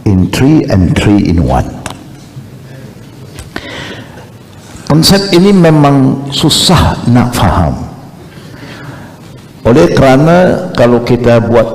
In 3 and 3 in 1. Konsep ini memang susah nak faham. Oleh kerana kalau kita buat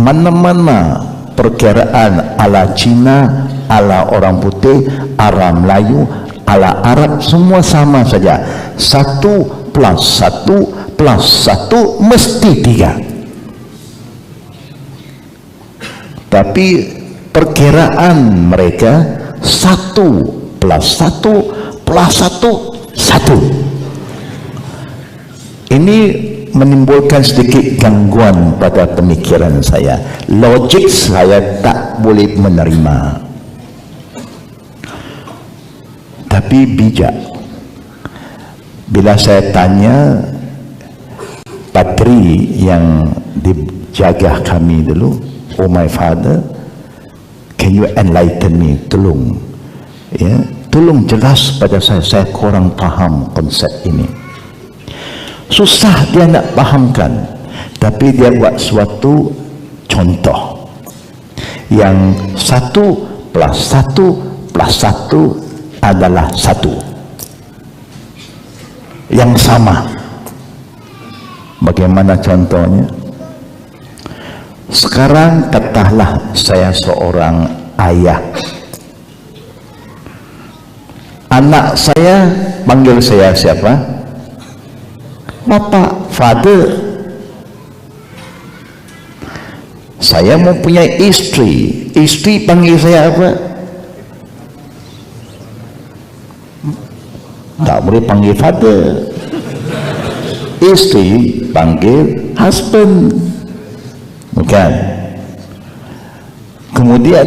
mana-mana perkiraan ala Cina, ala orang putih, ala Melayu, ala Arab, semua sama saja. 1 plus 1 plus 1 mesti 3. Tapi perkiraan mereka 1 plus 1 plus 1 1. Ini menimbulkan sedikit gangguan pada pemikiran saya. Logik saya tak boleh menerima. Tapi bijak. Bila saya tanya patri yang dijaga kami dulu, oh my father, can you enlighten me? Tolong, ya, tolong jelas pada saya kurang faham konsep ini. Susah dia nak fahamkan, tapi dia buat suatu contoh yang 1 plus 1 plus 1 adalah 1 yang sama. Bagaimana contohnya? Sekarang katakanlah saya seorang ayah. Anak saya panggil saya siapa? Bapak, father. Saya mempunyai istri. Istri panggil saya apa? Tak boleh panggil father. Istri panggil husband. Bukan. Kemudian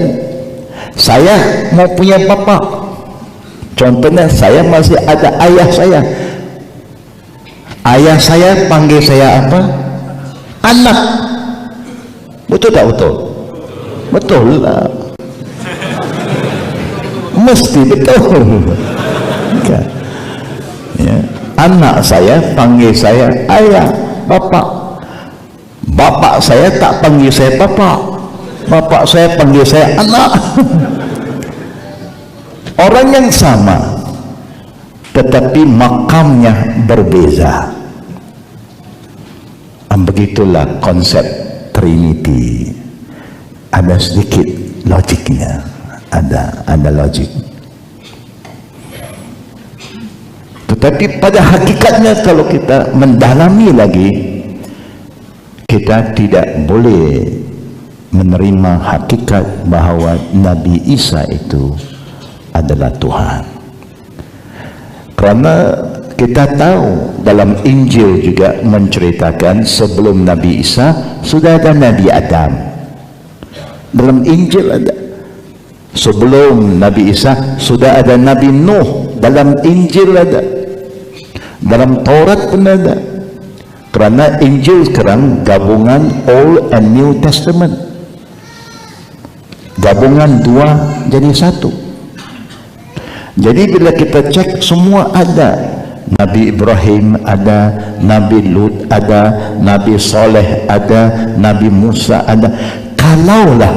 saya mau punya bapak. Contohnya saya masih ada ayah saya. Ayah saya panggil saya apa? Anak. Betul tak betul? Betul lah. Mesti betul. Bukan. Ya. Anak saya panggil saya ayah, bapak. Bapak saya tak panggil saya bapak. Bapak saya panggil saya anak. Orang yang sama, tetapi makamnya berbeza. Begitulah konsep Trinity. Ada sedikit logiknya. Ada logik. Tetapi pada hakikatnya kalau kita mendalami lagi, kita tidak boleh menerima hakikat bahawa Nabi Isa itu adalah Tuhan. Kerana kita tahu dalam Injil juga menceritakan sebelum Nabi Isa sudah ada Nabi Adam. Dalam Injil ada. Sebelum Nabi Isa sudah ada Nabi Nuh. Dalam Injil ada. Dalam Taurat pun ada. Kerana Injil sekarang gabungan Old and New Testament. Gabungan dua jadi satu. Jadi bila kita cek semua ada. Nabi Ibrahim ada, Nabi Lut ada, Nabi Saleh ada, Nabi Musa ada. Kalaulah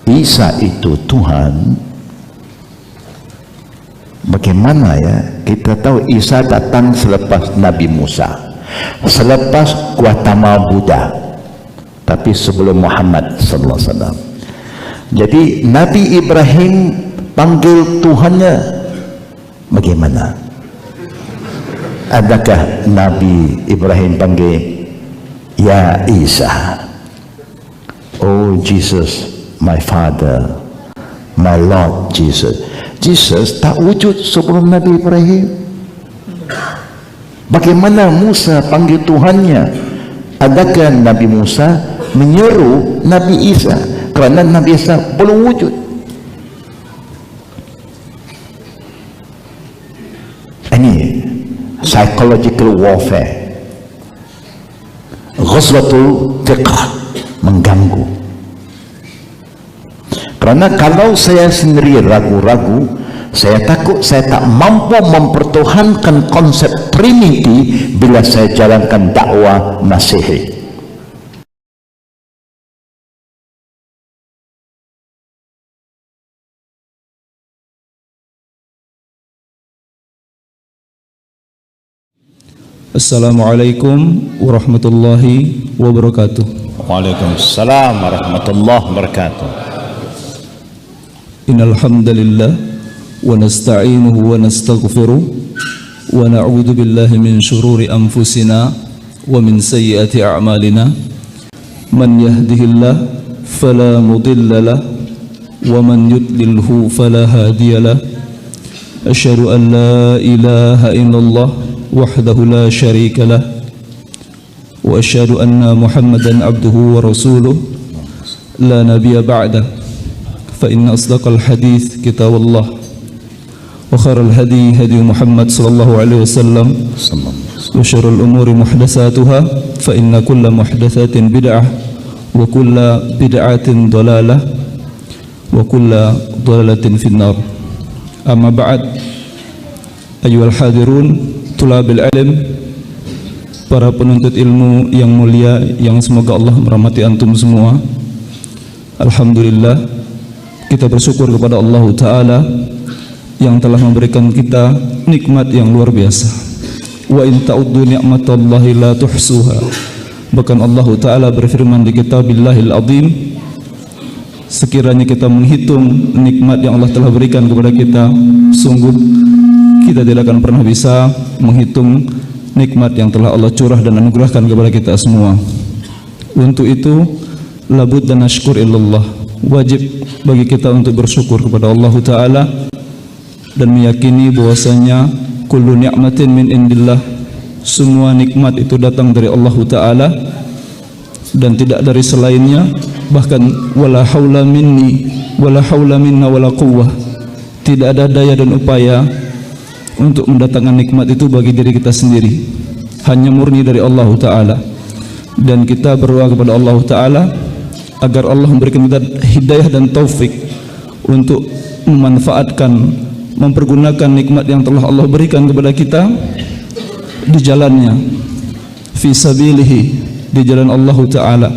Isa itu Tuhan, bagaimana ya? Kita tahu Isa datang selepas Nabi Musa, selepas Gautama Buddha, tapi sebelum Muhammad sallallahu alaihi wasallam. Jadi Nabi Ibrahim panggil Tuhannya bagaimana? Adakah Nabi Ibrahim panggil ya Isa, oh Jesus, my father, my Lord Jesus? Jesus tak wujud sebelum Nabi Ibrahim. Bagaimana Musa panggil Tuhannya? Adakah Nabi Musa menyeru Nabi Isa? Kerana Nabi Isa belum wujud. Ini psychological warfare, ghazwatul fiqh, mengganggu. Kerana kalau saya sendiri ragu-ragu, Saya takut saya tak mampu mempertuhankan konsep Trinity bila saya jalankan dakwah Masihi. Assalamualaikum warahmatullahi wabarakatuh. Waalaikumsalam warahmatullahi wabarakatuh. Innal hamdalillah wa nasta'inuhu wa nastaghfiruh wa na'udzu billahi min shururi anfusina wa min sayyiati a'malina. Man yahdihillah fala mudilla lah wa man yudlilhu fala hadiyalah. Asyhadu an la ilaha illallah wahdahu la syarika lah wa asyhadu anna Muhammadan abduhu wa rasuluh la nabiyya ba'dah fa inna asdaqal hadits kitabullah wa khairal hadi hadi Muhammad sallallahu alaihi wasallam wa syarrul umuri muhdatsatuha fa inna kulla muhdatsatin bid'ah wa kulla bid'atin dhalalah wa kulla dhalalatin finnar. Amma ba'd, ayyuhal hadirun tulabil ilm, para penuntut ilmu yang mulia yang semoga Allah merahmati antum semua. Alhamdulillah, kita bersyukur kepada Allah Ta'ala yang telah memberikan kita nikmat yang luar biasa. Wa in ta'uddu ni'matallahi la tuhsuha. Bahkan Allah Ta'ala berfirman di kitabillahil azim, sekiranya kita menghitung nikmat yang Allah telah berikan kepada kita, sungguh kita tidak akan pernah bisa menghitung nikmat yang telah Allah curah dan anugerahkan kepada kita semua. Untuk itu, labud dan nashkur illallah, wajib bagi kita untuk bersyukur kepada Allah Ta'ala dan meyakini bahwasanya kullu ni'matin min indillah, semua nikmat itu datang dari Allah Ta'ala dan tidak dari selainnya. Bahkan wala haula minni wala haula minna wala quwwah, tidak ada daya dan upaya untuk mendatangkan nikmat itu bagi diri kita sendiri, hanya murni dari Allah Ta'ala. Dan kita berdoa kepada Allah Ta'ala agar Allah memberikan kita hidayah dan taufik untuk memanfaatkan, mempergunakan nikmat yang telah Allah berikan kepada kita di jalannya, fi sabilihi, di jalan Allah Ta'ala.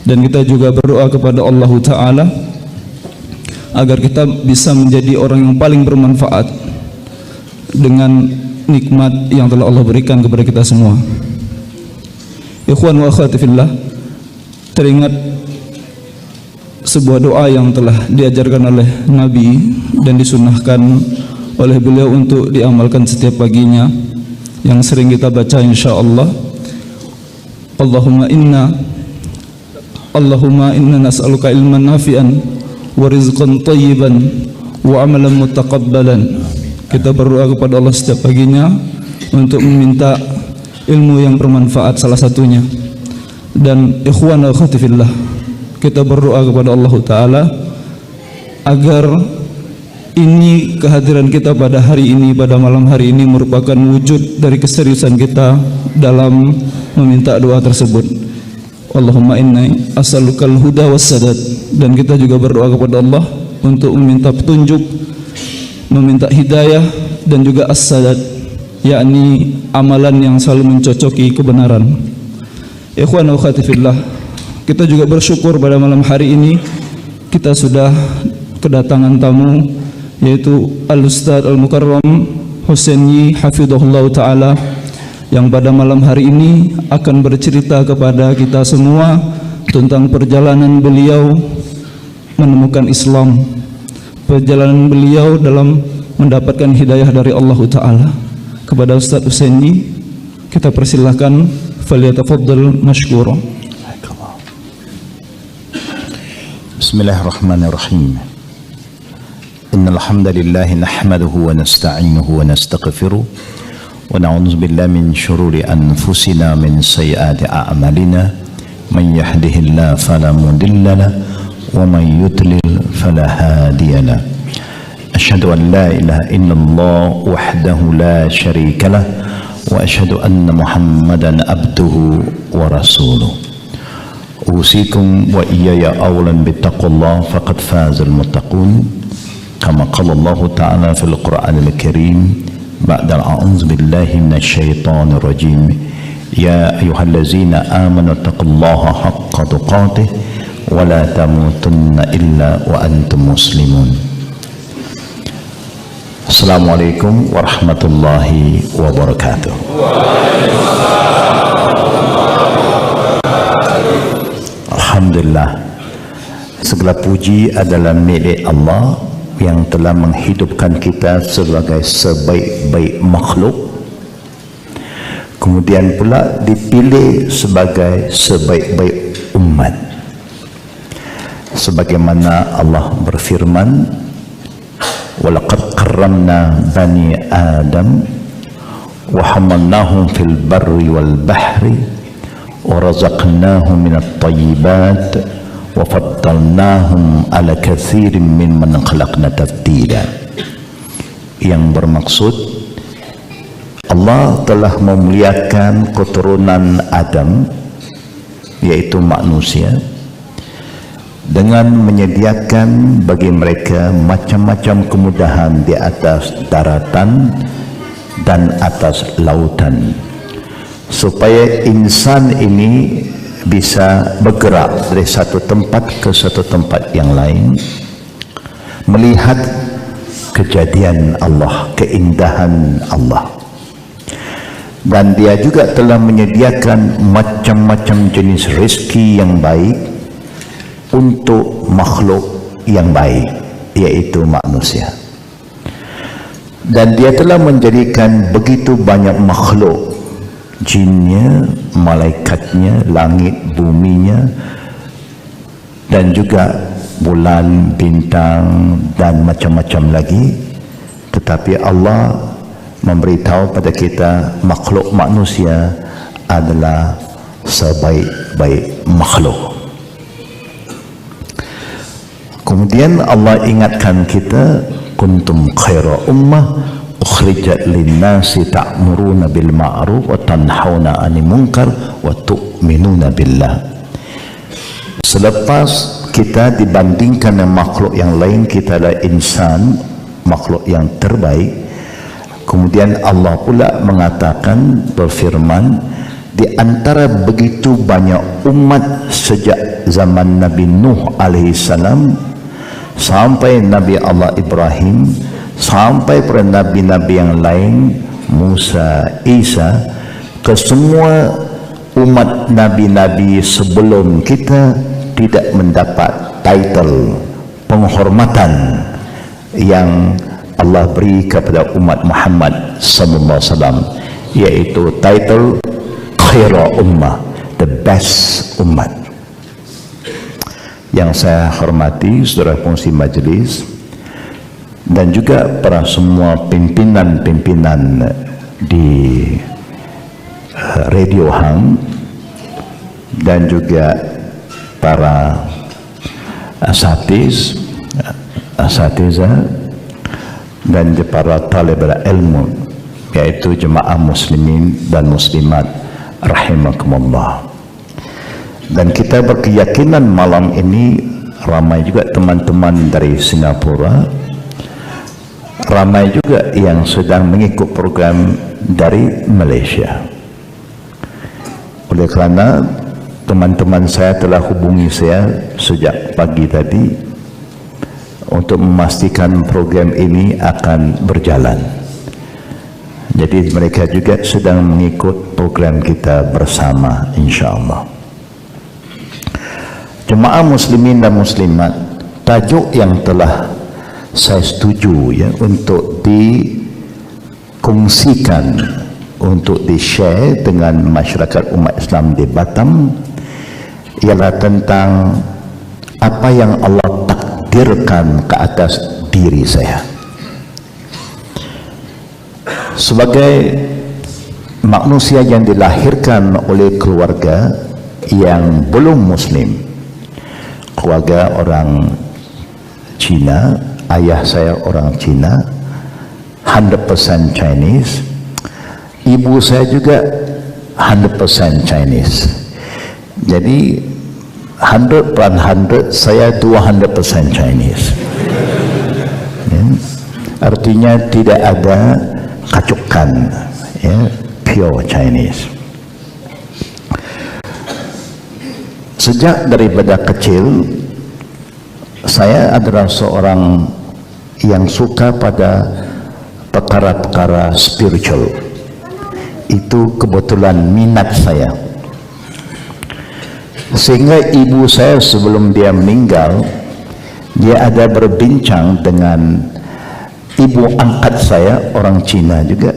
Dan kita juga berdoa kepada Allah Ta'ala agar kita bisa menjadi orang yang paling bermanfaat dengan nikmat yang telah Allah berikan kepada kita semua. Ikhwan wa akhwati fillah, teringat sebuah doa yang telah diajarkan oleh Nabi dan disunahkan oleh beliau untuk diamalkan setiap paginya, yang sering kita baca insyaallah. Allahumma inna nas'aluka ilman nafi'an wa rizqan thayyiban wa amalan mutaqabbalan. Kita berdoa kepada Allah setiap paginya untuk meminta ilmu yang bermanfaat salah satunya. Dan ikhwan wa akhwati fillah, kita berdoa kepada Allah Ta'ala agar ini, kehadiran kita pada hari ini, pada malam hari ini, merupakan wujud dari keseriusan kita dalam meminta doa tersebut. Allahumma inni as'alukal huda wassadad. Dan kita juga berdoa kepada Allah untuk meminta petunjuk, meminta hidayah dan juga as-sadad, yakni amalan yang selalu mencocoki kebenaran. Ikhwan wa akhwati fillah, kita juga bersyukur pada malam hari ini kita sudah kedatangan tamu, yaitu Al-Ustaz Al-Mukarram Husaini hafidhahullah ta'ala, yang pada malam hari ini akan bercerita kepada kita semua tentang perjalanan beliau menemukan Islam, perjalanan beliau dalam mendapatkan hidayah dari Allah Ta'ala. Kepada Ustaz Husaini kita persilahkan, falyatafaddal mashkura. Bismillahirrahmanirrahim. Innal hamdalillah nahmaduhu wa nasta'inuhu wa nastaghfiruh wa na'udzu billahi min shururi anfusina min sayyiati a'malina. Man yahdihillahu fala mudilla lahu wa man yudlil fala hadiya lahu. Asyhadu an la ilaha illallah wahdahu la syarika lah wa asyhadu anna Muhammadan abduhu wa rasuluh. Usikum wa iyaya awlan bittaqullah faqad fazal muttaqun. kama qala Allah Ta'ala fil Qur'anil Karim ba'da a'udzu billahi minasyaitonir rajim ya ayyuhallazina amanu taqullaha haqqa tuqatih wa la tamutunna illa wa antum muslimun. Assalamualaikum warahmatullahi wabarakatuh. Alhamdulillah, segala puji adalah milik Allah yang telah menghidupkan kita sebagai sebaik-baik makhluk, kemudian pula dipilih sebagai sebaik-baik umat. Sebagaimana Allah berfirman, walaqad karramna bani Adam wa hamalnahum fil barri wal bahri wa razaqnahum minat thayyibat wa faddalnahum ala katsirin mimman khalaqna tafdila. Yang bermaksud Allah telah memuliakan keturunan Adam, yaitu manusia, dengan menyediakan bagi mereka macam-macam kemudahan di atas daratan dan atas lautan, supaya insan ini bisa bergerak dari satu tempat ke satu tempat yang lain, melihat kejadian Allah, keindahan Allah. Dan dia juga telah menyediakan macam-macam jenis rezeki yang baik untuk makhluk yang baik, yaitu manusia. Dan dia telah menjadikan begitu banyak makhluk, jinnya, malaikatnya, langit, buminya, dan juga bulan, bintang, dan macam-macam lagi. Tetapi Allah memberitahu pada kita makhluk manusia adalah sebaik-baik makhluk. Kemudian Allah ingatkan kita, kuntum khaira ummah ukhrijat linnasi ta'muruna bil ma'ruf wa tanhauna 'anil munkar wa tu'minuna billah. Selepas kita dibandingkan dengan makhluk yang lain, kita adalah insan, makhluk yang terbaik. Kemudian Allah pula mengatakan, berfirman, di antara begitu banyak umat sejak zaman Nabi Nuh alaihi salam sampai Nabi Allah Ibrahim, sampai pada nabi-nabi yang lain, Musa, Isa, ke semua umat nabi-nabi sebelum kita tidak mendapat title penghormatan yang Allah beri kepada umat Muhammad sallallahu alaihi wasallam, yaitu title khaira ummah, the best umat. Yang saya hormati saudara pengurus majlis dan juga para semua pimpinan-pimpinan di Radio Hang, dan juga para asatiza dan para talib ilmu, yaitu jemaah muslimin dan muslimat rahimakumullah. Dan kita berkeyakinan malam ini ramai juga teman-teman dari Singapura, ramai juga yang sedang mengikut program dari Malaysia. Oleh kerana teman-teman saya telah hubungi saya sejak pagi tadi untuk memastikan program ini akan berjalan. Jadi mereka juga sedang mengikut program kita bersama, insya-Allah. Jemaah muslimin dan muslimat, tajuk yang telah saya setuju ya untuk dikongsikan, untuk di-share dengan masyarakat umat Islam di Batam, ialah tentang apa yang Allah takdirkan ke atas diri saya. Sebagai manusia yang dilahirkan oleh keluarga yang belum muslim, keluarga orang Cina, ayah saya orang Cina, 100% Chinese, ibu saya juga 100% Chinese. Jadi 100 + 100 saya 200% Chinese. Ya. artinya tidak ada kacukan, ya, pure Chinese. Sejak daripada kecil saya adalah seorang yang suka pada perkara-perkara spiritual. Itu kebetulan minat saya, sehingga ibu saya sebelum dia meninggal, dia ada berbincang dengan ibu angkat saya, orang Cina juga,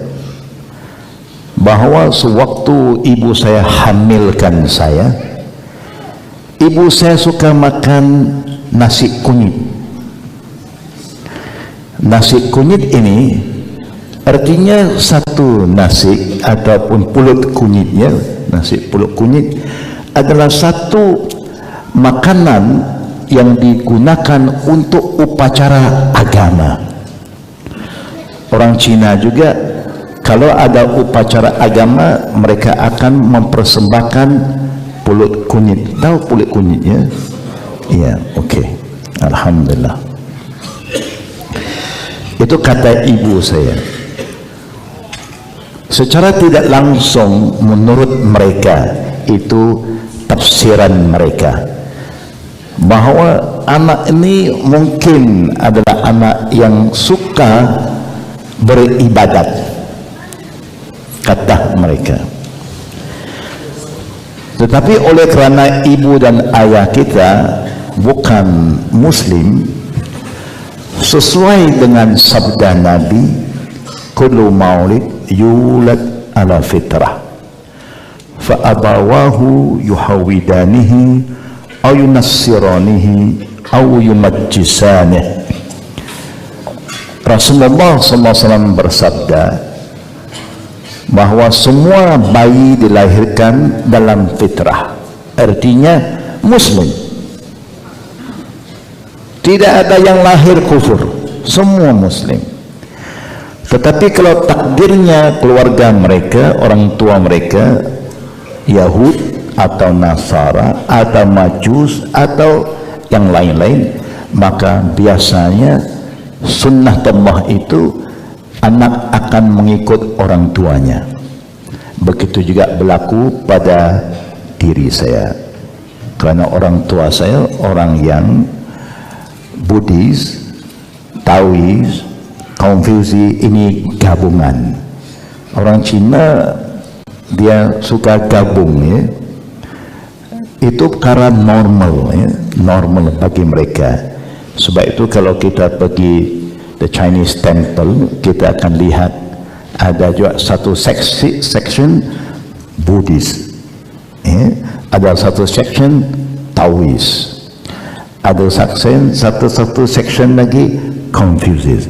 bahwa sewaktu ibu saya hamilkan saya, ibu saya suka makan nasi kunyit. Nasi kunyit ini artinya satu nasi ataupun pulut kunyitnya, nasi pulut kunyit adalah satu makanan yang digunakan untuk upacara agama. Orang Cina juga kalau ada upacara agama mereka akan mempersembahkan pulut kunyit. Tahu pulut kunyitnya? Iya, oke. Alhamdulillah. Itu kata ibu saya. Secara tidak langsung menurut mereka, itu tafsiran mereka, bahwa anak ini mungkin adalah anak yang suka beribadat, kata mereka. Tetapi oleh kerana ibu dan ayah kita bukan Muslim, sesuai dengan sabda Nabi, kullu maulid yulad ala fitrah fa abawahu yuhawidanihi aw yunassiranihi aw yumajjisanihi. Rasulullah SAW bersabda bahwa semua bayi dilahirkan dalam fitrah, artinya Muslim. Tidak ada yang lahir kufur, semua Muslim. Tetapi kalau takdirnya keluarga mereka, orang tua mereka Yahud atau Nasara atau Majus atau yang lain-lain, maka biasanya sunnah Allah itu anak akan mengikut orang tuanya. Begitu juga berlaku pada diri saya, karena orang tua saya orang yang Buddhis, Taois, Konfusi, ini gabungan. Orang Cina dia suka gabung, ya. Itu perkara normal, ya, normal bagi mereka. Sebab itu kalau kita pergi the Chinese temple, kita akan lihat ada juga satu section Buddhis, ya. Ada satu section Taois, ada satu section lagi Confucius.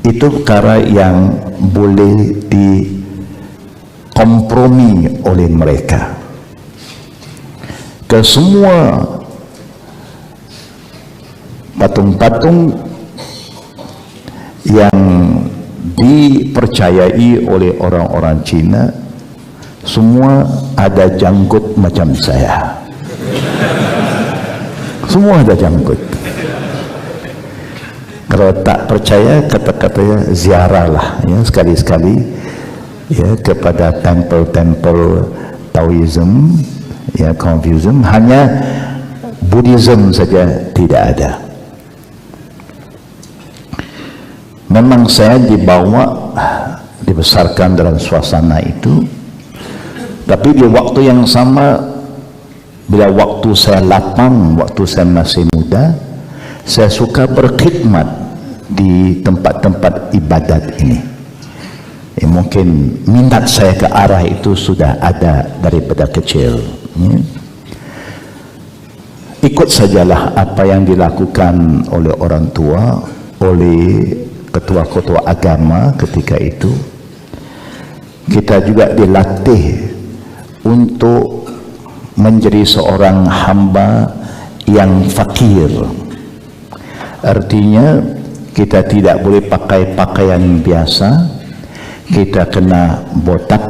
Itu perkara yang boleh dikompromi oleh mereka. Ke semua patung-patung yang dipercayai oleh orang-orang Cina, semua ada janggut macam saya. Semua ada janggut. Kalau tak percaya, kata-katanya ziarahlah, ya, sekali-sekali, ya, kepada tempel-tempel Taoism, ya, Confucianism. Hanya Buddhism saja tidak ada. Memang saya dibesarkan dalam suasana itu, tapi di waktu yang sama, bila waktu saya lapang, waktu saya masih muda, saya suka berkhidmat di tempat-tempat ibadat ini. Mungkin minat saya ke arah itu sudah ada daripada kecil, ya. Ikut sajalah apa yang dilakukan oleh orang tua, oleh ketua-ketua agama ketika itu. Kita juga dilatih untuk menjadi seorang hamba yang fakir. Artinya kita tidak boleh pakai pakaian biasa, kita kena botak,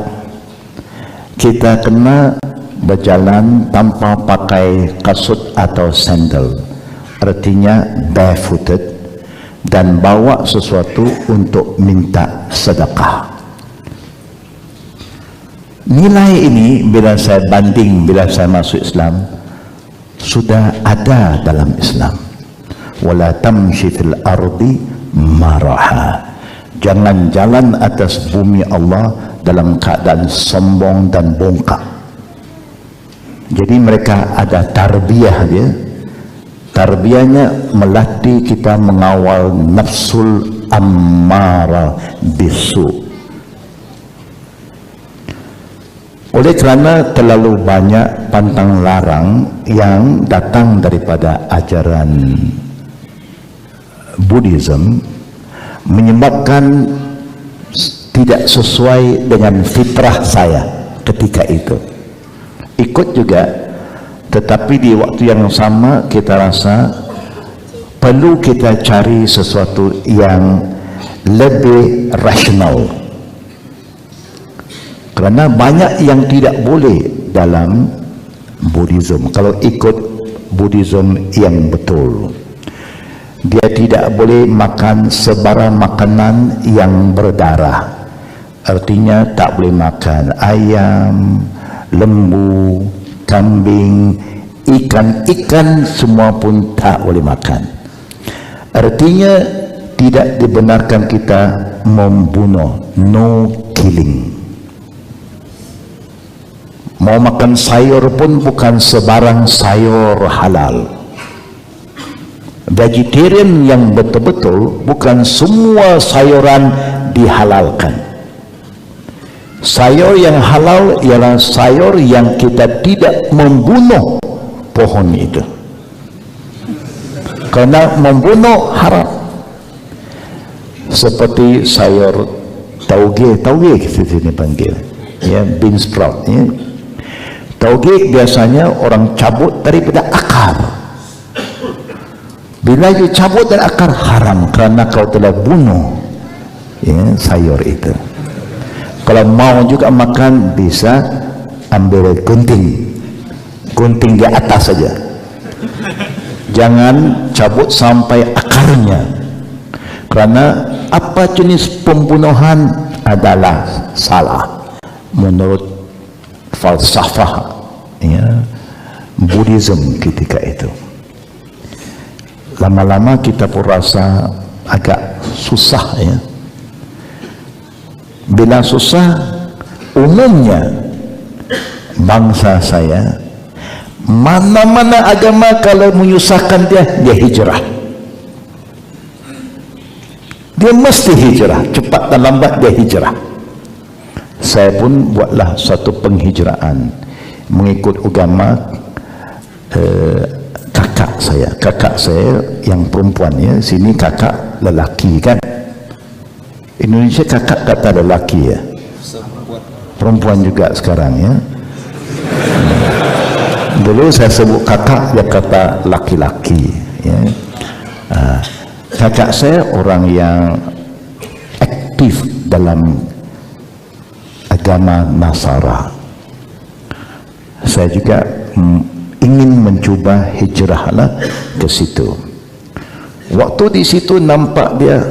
kita kena berjalan tanpa pakai kasut atau sandal, artinya barefooted, dan bawa sesuatu untuk minta sedekah. Nilai ini bila saya banding, bila saya masuk Islam, sudah ada dalam Islam. Wala tamshi fil ardi maraha. Jangan jalan atas bumi Allah dalam keadaan sombong dan bongkak. Jadi mereka ada tarbiyah dia. Tarbiyahnya melatih kita mengawal nafsul ammara bisu. Oleh kerana terlalu banyak pantang larang yang datang daripada ajaran Buddhism, menyebabkan tidak sesuai dengan fitrah saya ketika itu. Ikut juga, tetapi di waktu yang sama kita rasa perlu kita cari sesuatu yang lebih rasional. Kerana banyak yang tidak boleh dalam Buddhism. Kalau ikut Buddhism yang betul, dia tidak boleh makan sebarang makanan yang berdarah. Artinya tak boleh makan ayam, lembu, kambing, ikan semua pun tak boleh makan. Artinya tidak dibenarkan kita membunuh, no killing. Mau makan sayur pun bukan sebarang sayur halal. Vegetarian yang betul-betul, bukan semua sayuran dihalalkan. Sayur yang halal ialah sayur yang kita tidak membunuh pohon itu. Kerana membunuh haram. Seperti sayur tauge kita sini panggil, ya, bean sprout, ya. Tauge biasanya orang cabut daripada akar. Bila you cabut dari akar, haram kerana kau telah bunuh, ya, sayur itu. Kalau mau juga makan, bisa ambil gunting di atas saja. Jangan cabut sampai akarnya, kerana apa jenis pembunuhan adalah salah menurut falsafah, ya, Buddhism ketika itu. Lama-lama kita pun rasa agak susah, ya. Bila susah, umumnya bangsa saya, mana-mana agama kalau menyusahkan dia hijrah. Dia mesti hijrah, cepat dan lambat dia hijrah. Saya pun buatlah satu penghijraan mengikut agama kakak saya yang perempuan, ya. Sini kakak lelaki kan, Indonesia kakak kata lelaki, ya, perempuan juga sekarang, ya. Dulu saya sebut kakak, dia kata laki-laki, ya. Kakak saya orang yang aktif dalam agama Nasara. Saya juga ingin mencuba hijrahlah ke situ. Waktu di situ nampak dia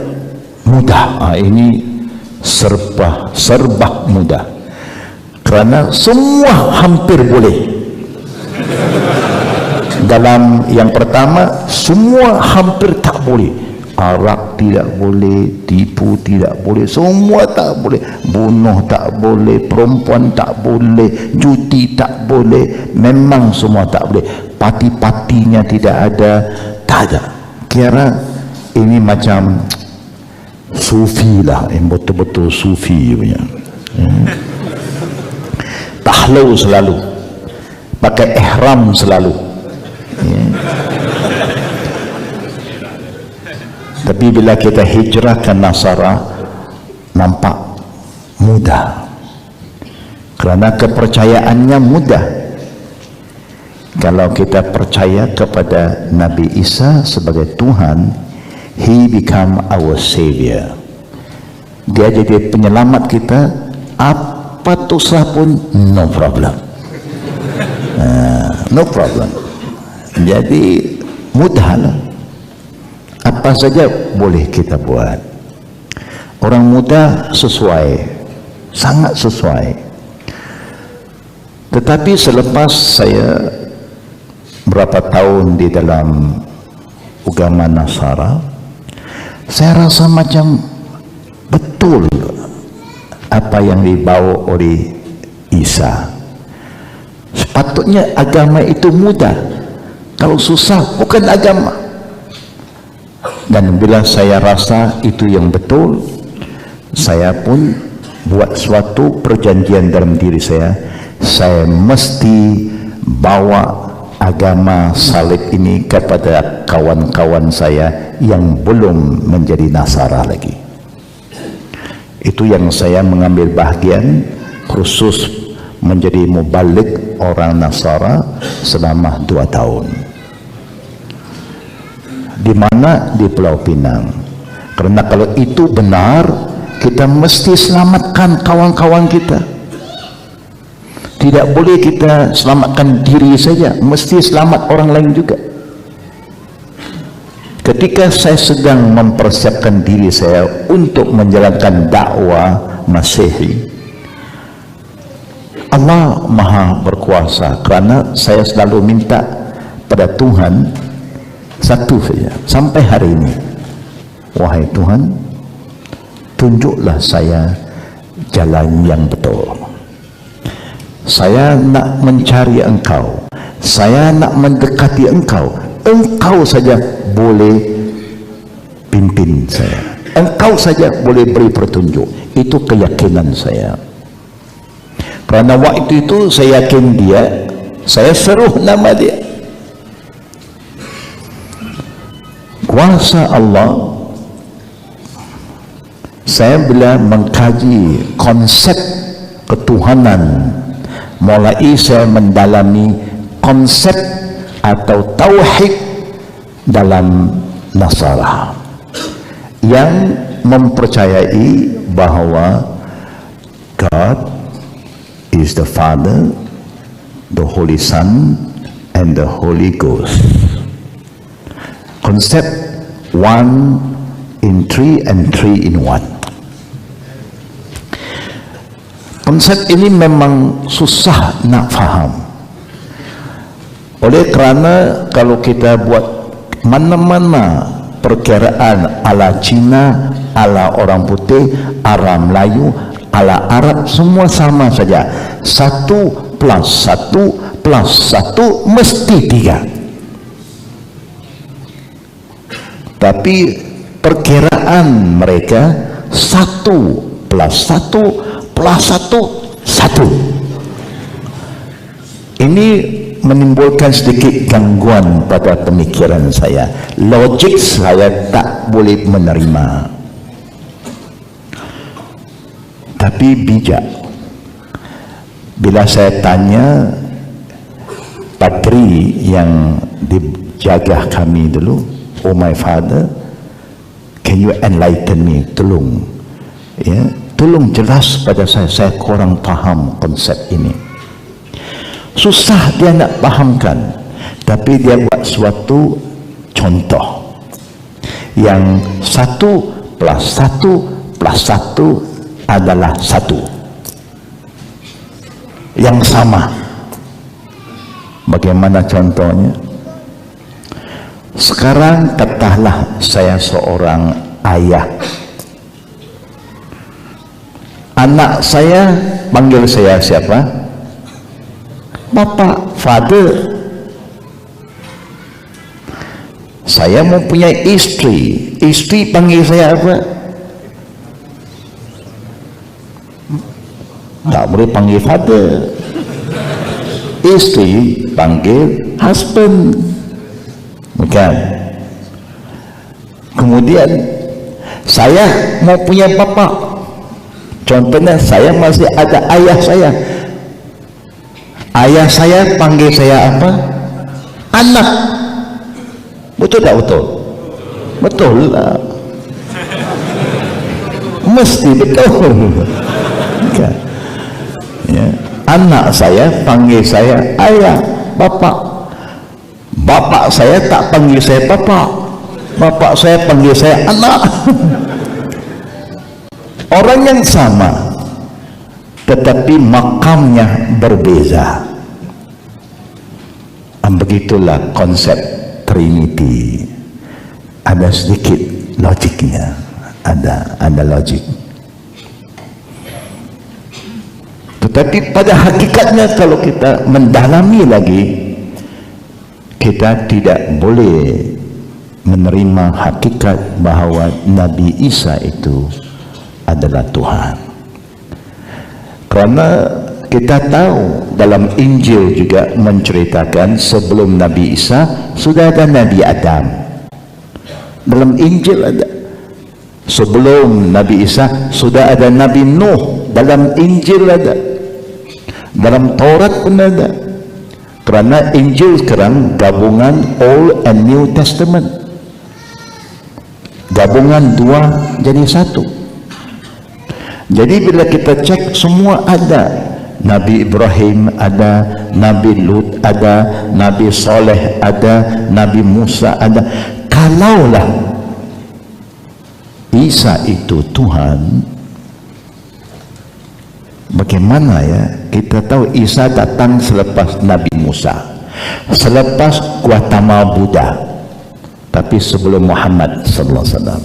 mudah. Ini serba mudah. Kerana semua hampir boleh. Dalam yang pertama, semua hampir tak boleh. Arak tidak boleh, tipu tidak boleh, semua tak boleh, bunuh tak boleh, perempuan tak boleh, judi tak boleh, memang semua tak boleh. Parti-partinya tidak ada, tak ada. Kira ini macam sufi lah, yang betul-betul sufi punya. Tahlau selalu, pakai ihram selalu, ya. Tapi bila kita hijrah ke Nasara, nampak mudah. Kerana kepercayaannya mudah. Kalau kita percaya kepada Nabi Isa sebagai Tuhan, He become our Savior. Dia jadi penyelamat kita, apa dosa pun no problem. No problem. Jadi mudahlah. Apa apa saja boleh kita buat. Orang muda sesuai, sangat sesuai. Tetapi selepas saya berapa tahun di dalam agama Nasara, saya rasa macam betul apa yang dibawa oleh Isa. Sepatutnya agama itu mudah, kalau susah bukan agama. Dan bila saya rasa itu yang betul, saya pun buat suatu perjanjian dalam diri saya mesti bawa agama salib ini kepada kawan-kawan saya yang belum menjadi Nasara lagi. Itu yang saya mengambil bahagian khusus menjadi mubalik orang Nasara selama 2 tahun. Di mana? Di Pulau Pinang. Karena kalau itu benar, kita mesti selamatkan kawan-kawan kita. Tidak boleh kita selamatkan diri saja, mesti selamat orang lain juga. Ketika saya sedang mempersiapkan diri saya untuk menjalankan dakwah Masehi, Allah Maha Berkuasa, kerana saya selalu minta pada Tuhan satu saja sampai hari ini, wahai Tuhan, tunjuklah saya jalan yang betul. Saya nak mencari Engkau, saya nak mendekati Engkau. Engkau saja boleh pimpin saya, Engkau saja boleh beri petunjuk. Itu keyakinan saya. Kerana waktu itu saya yakin dia, saya seruh nama dia. Kuasa Allah. Saya bila mengkaji konsep ketuhanan, mulai saya mendalami konsep atau tauhid dalam Nasara yang mempercayai bahawa God is the Father, the Holy Son, and the Holy Ghost. Konsep 1 in 3 and 3 in 1. Konsep ini memang susah nak faham. Oleh kerana kalau kita buat mana-mana perkiraan ala Cina, ala orang putih, ala Melayu, ala Arab, semua sama saja. 1 plus 1 plus 1 mesti 3. Tapi perkiraan mereka 1 plus 1 plus 1 ini menimbulkan sedikit gangguan pada pemikiran saya. Logik saya tak boleh menerima. Tapi bijak. Bila saya tanya padri yang dijaga kami dulu, oh my father, can you enlighten me? Tolong, ya, tolong jelas pada saya kurang faham konsep ini. Susah dia nak fahamkan, tapi dia buat suatu contoh yang 1 plus 1 plus 1 adalah 1 yang sama. Bagaimana contohnya? Sekarang katakanlah saya seorang ayah, anak saya panggil saya siapa? Bapak, father. Saya mempunyai istri, istri panggil saya apa? Tak boleh panggil father. Istri panggil husband, bukan? Kemudian saya mau punya bapak, contohnya saya masih ada ayah saya. Ayah saya panggil saya apa? Anak. Betul tak betul? Betul lah. Mesti betul. Okay. Ya. Anak saya panggil saya ayah, bapak. Bapak saya tak panggil saya bapak. Bapak saya panggil saya anak. Orang yang sama, tetapi makamnya berbeza. Begitulah konsep Trinity. Ada sedikit logiknya, ada logik. Tetapi pada hakikatnya kalau kita mendalami lagi, kita tidak boleh menerima hakikat bahawa Nabi Isa itu adalah Tuhan. Kerana kita tahu dalam Injil juga menceritakan sebelum Nabi Isa sudah ada Nabi Adam. Dalam Injil ada. Sebelum Nabi Isa sudah ada Nabi Nuh. Dalam Injil ada. Dalam Taurat pun ada. Kerana Injil sekarang gabungan Old and New Testament. Gabungan dua jadi satu. Jadi bila kita cek semua ada. Nabi Ibrahim ada, Nabi Lut ada, Nabi Saleh ada, Nabi Musa ada. Kalaulah Isa itu Tuhan, bagaimana ya? Kita tahu Isa datang selepas Nabi Musa, selepas Gautama Buddha, tapi sebelum Muhammad sallallahu alaihi wasallam.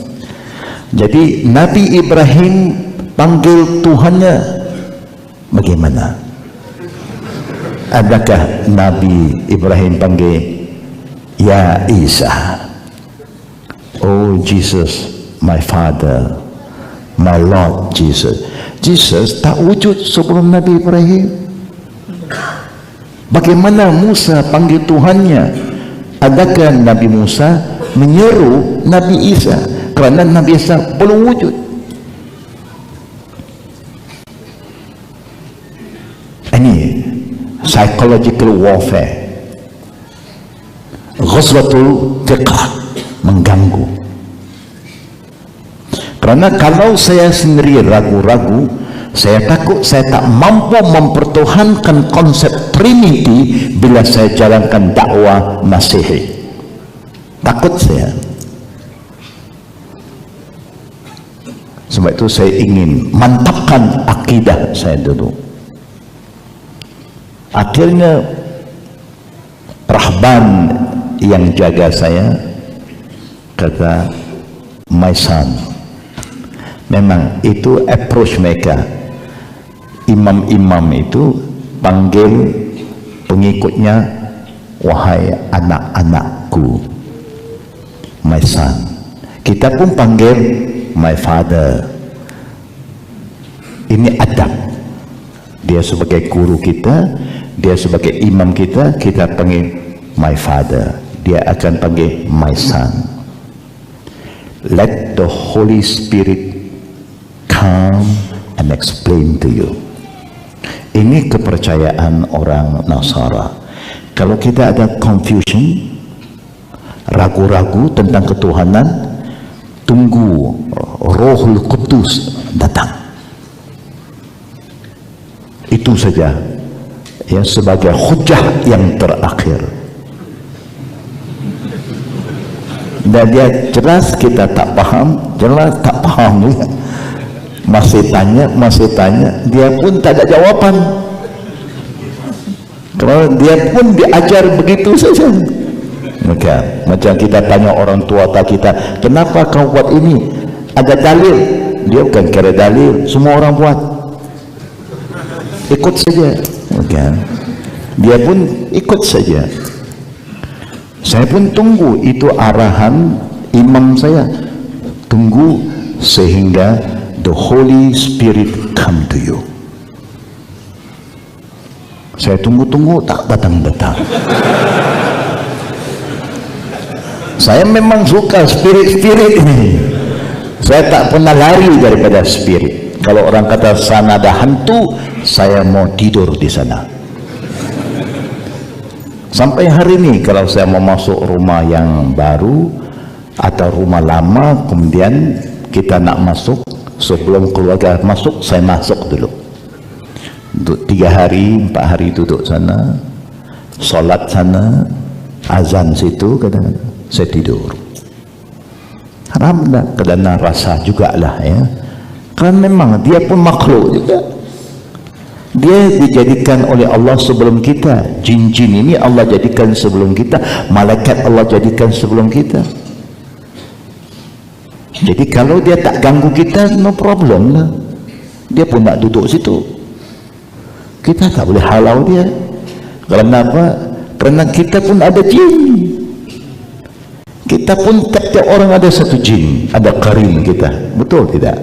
Jadi Nabi Ibrahim panggil Tuhannya bagaimana? Adakah Nabi Ibrahim panggil Ya Isa, oh Jesus, my Father, my Lord Jesus? Jesus tak wujud sebelum Nabi Ibrahim. Bagaimana Musa panggil Tuhannya? Adakah Nabi Musa menyeru Nabi Isa? Kerana Nabi Isa belum wujud. Ini psychological warfare, ghazwatul fiqh, mengganggu. Kerana kalau saya sendiri ragu-ragu, saya takut saya tak mampu mempertahankan konsep Trinity bila saya jalankan dakwah Masihi. Takut saya. Sebab itu saya ingin mantapkan akidah saya dulu. Akhirnya rahban yang jaga saya kata, my son, memang itu approach mereka. Imam-imam itu panggil pengikutnya, wahai anak-anakku, my son. Kita pun panggil my father. Ini adab. Dia sebagai guru kita, dia sebagai imam kita, kita panggil my father. Dia akan panggil my son. Let the Holy Spirit come and explain to you. Ini kepercayaan orang Nasara. Kalau kita ada confusion, ragu-ragu tentang ketuhanan, tunggu Rohul Qudus datang. Itu saja ya, sebagai hujah yang terakhir. Dan dia jelas kita tak faham, jelas tak faham juga. Masih tanya, dia pun tak ada jawapan. Kerana dia pun diajar begitu saja. Maka macam kita tanya orang tua kita, kenapa kau buat ini? Ada dalil? Dia bukan kira dalil, semua orang buat. Ikut saja. Maka dia pun ikut saja. Saya pun tunggu itu arahan imam saya. Tunggu sehingga the Holy Spirit come to you. Saya tunggu-tunggu tak datang-datang. Saya memang suka spirit-spirit ini. Saya tak pernah lari daripada spirit. Kalau orang kata sana ada hantu, saya mau tidur di sana. Sampai hari ini kalau saya mau masuk rumah yang baru atau rumah lama, kemudian kita nak masuk, sebelum keluarga masuk, saya masuk dulu. Duduk 3 hari, 4 hari duduk sana, solat sana, azan situ, kadang-kadang saya tidur. Kerana rasa jugalah ya. Kan memang dia pun makhluk juga. Dia dijadikan oleh Allah sebelum kita. Jin-jin ini Allah jadikan sebelum kita, malaikat Allah jadikan sebelum kita. Jadi kalau dia tak ganggu kita, no problem lah. Dia pun nak duduk situ. Kita tak boleh halau dia. Kerana apa? Kerana kita pun ada jin. Kita pun tiap-tiap orang ada satu jin, ada karin kita. Betul tidak?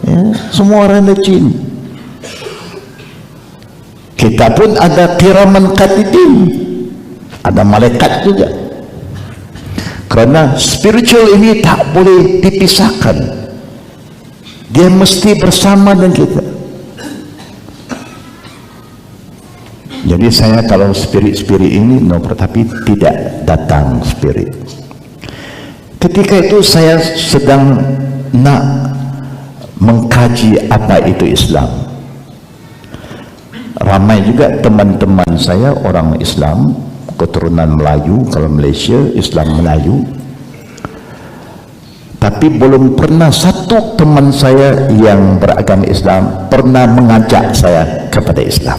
Ya, semua orang ada jin. Kita pun ada kiraman katibin, ada malaikat juga. Kerana spiritual ini tak boleh dipisahkan, dia mesti bersama dengan kita. Jadi saya kalau spirit-spirit ini no, tetapi tidak datang spirit. Ketika itu saya sedang nak mengkaji apa itu Islam. Ramai juga teman-teman saya orang Islam keturunan Melayu, kalau Malaysia Islam Melayu, tapi belum pernah satu teman saya yang beragama Islam pernah mengajak saya kepada Islam.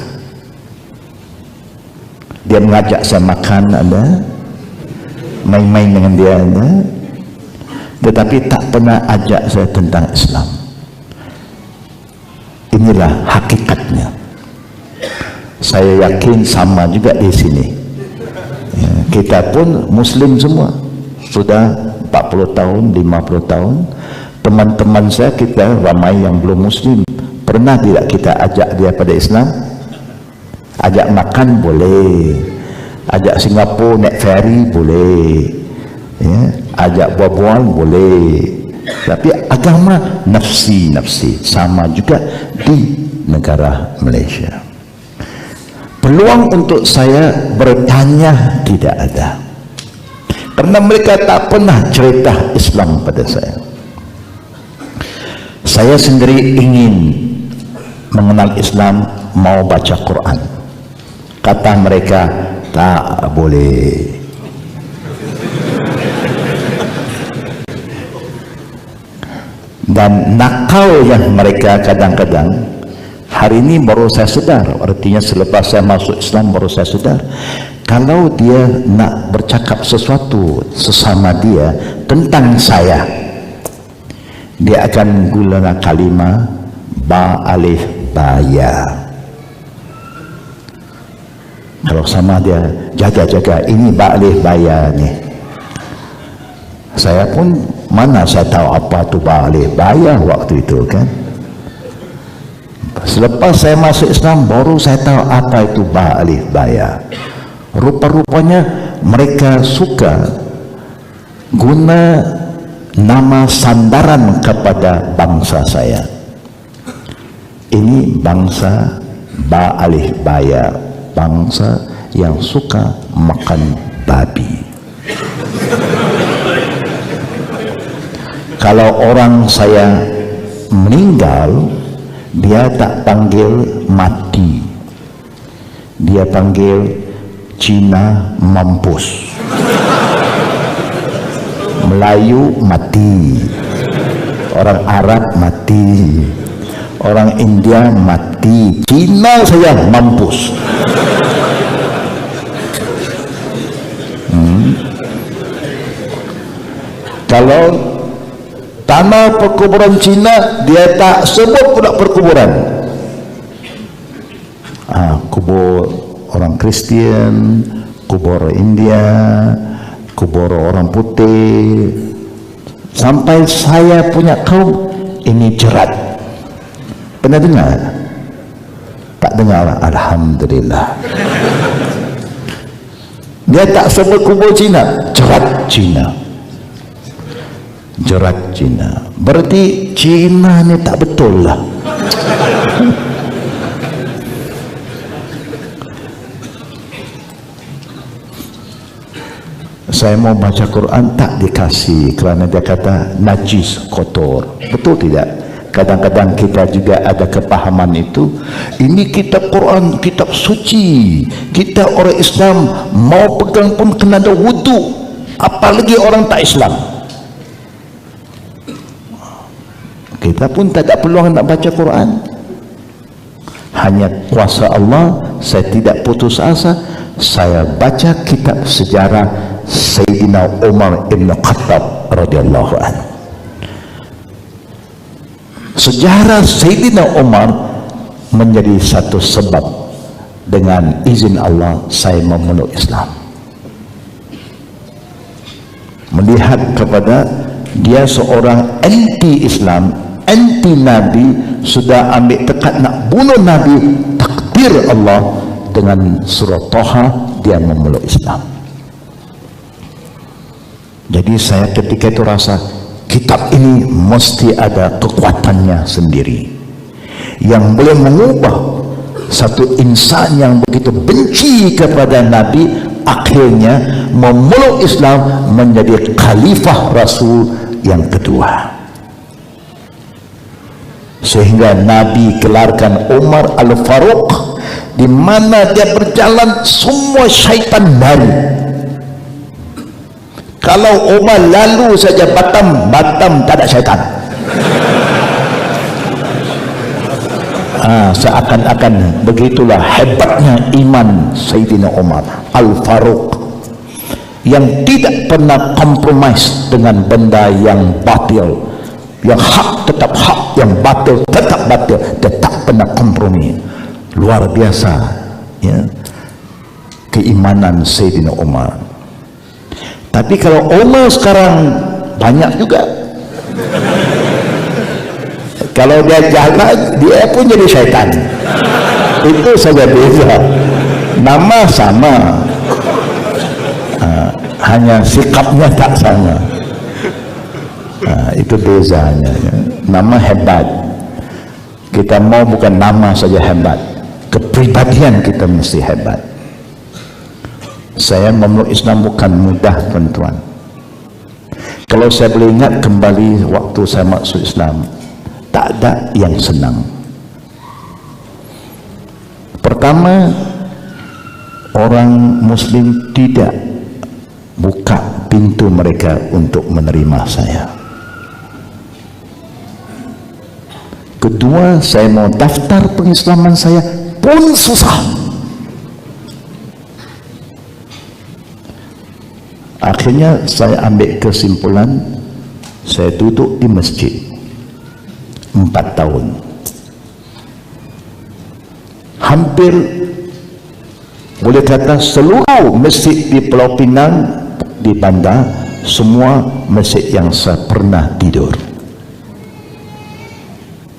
Dia mengajak saya makan, ada main-main dengan dia, ada, tetapi tak pernah ajak saya tentang Islam. Inilah hakikatnya. Saya yakin sama juga di sini ya, kita pun Muslim semua, sudah 40 tahun, 50 tahun. Teman-teman saya kita ramai yang belum Muslim. Pernah tidak kita ajak dia pada Islam? Ajak makan boleh, ajak Singapura naik ferry boleh ya, ajak bual-bual boleh. Tapi agama nafsi-nafsi, sama juga di negara Malaysia. Peluang untuk saya bertanya tidak ada, karena mereka tak pernah cerita Islam pada saya. Saya sendiri ingin mengenal Islam, mau baca Quran. Kata mereka tak boleh. Dan nakal yang mereka kadang-kadang, hari ini baru saya sedar, artinya selepas saya masuk Islam baru saya sedar, kalau dia nak bercakap sesuatu sesama dia tentang saya, dia akan guna kalimah ba alif ba ya. Kalau sama dia, jaga-jaga ini ba alif ba ya ni. Saya pun mana saya tahu apa tu ba alif ba ya waktu itu kan. Selepas saya masuk Islam baru saya tahu apa itu ba alif ba ya. Rupa-rupanya mereka suka guna nama sandaran kepada bangsa saya. Ini bangsa ba alif ba ya, bangsa yang suka makan babi. Kalau orang saya meninggal, dia tak panggil mati, dia panggil Cina mampus, Melayu mati, orang Arab mati, orang India mati, Cina saya mampus. Kalau tanah perkuburan Cina, dia tak sebut pula perkuburan. Kubur orang Kristian, kubur India, kubur orang putih. Sampai saya punya kaum ini jerat. Pernah dengar? Tak dengar? Alhamdulillah. Dia tak sebut kubur Cina, jerat Cina. Jerat Cina. Berarti Cina ni tak betul lah. Saya mau baca Quran tak dikasih kerana dia kata najis, kotor. Betul tidak? Kadang-kadang kita juga ada kepahaman itu. Ini kitab Quran, kitab suci. Kita orang Islam mau pegang pun kena ada wudu. Apalagi orang tak Islam. Kita pun tak ada peluang nak baca Quran. Hanya kuasa Allah, saya tidak putus asa. Saya baca kitab sejarah Sayyidina Umar ibn Khattab radhiyallahu anhu. Sejarah Sayyidina Umar menjadi satu sebab dengan izin Allah saya memeluk Islam. Melihat kepada dia seorang anti-Islam, anti-Nabi, sudah ambil tekad nak bunuh Nabi, takdir Allah dengan surah Taha dia memeluk Islam. Jadi saya ketika itu rasa kitab ini mesti ada kekuatannya sendiri yang boleh mengubah satu insan yang begitu benci kepada Nabi, akhirnya memeluk Islam menjadi khalifah Rasul yang kedua. Sehingga Nabi gelarkan Umar Al-Faruq, di mana dia berjalan semua syaitan lari. Kalau Umar lalu saja Batam tak ada syaitan. Seakan-akan begitulah hebatnya iman Sayyidina Umar Al-Faruq, yang tidak pernah kompromis dengan benda yang batil. Yang hak tetap hak, yang batil tetap batil, tetap pernah kompromi. Luar biasa ya keimanan Sayyidina Umar. Tapi kalau Umar sekarang banyak juga, kalau dia jalan dia pun jadi syaitan. Itu saja beza, nama sama, hanya sikapnya tak sama. Itu bezanya ya. Nama hebat, kita mau bukan nama saja hebat, kepribadian kita mesti hebat. Saya memeluk Islam bukan mudah tuan-tuan. Kalau saya boleh ingat kembali waktu saya masuk Islam, tak ada yang senang. Pertama, orang Muslim tidak buka pintu mereka untuk menerima saya. Kedua, saya mau daftar pengislaman saya pun susah. Akhirnya saya ambil kesimpulan, saya duduk di masjid 4 tahun. Hampir boleh kata seluruh masjid di Pulau Pinang, di Bandar, semua masjid yang saya pernah tidur.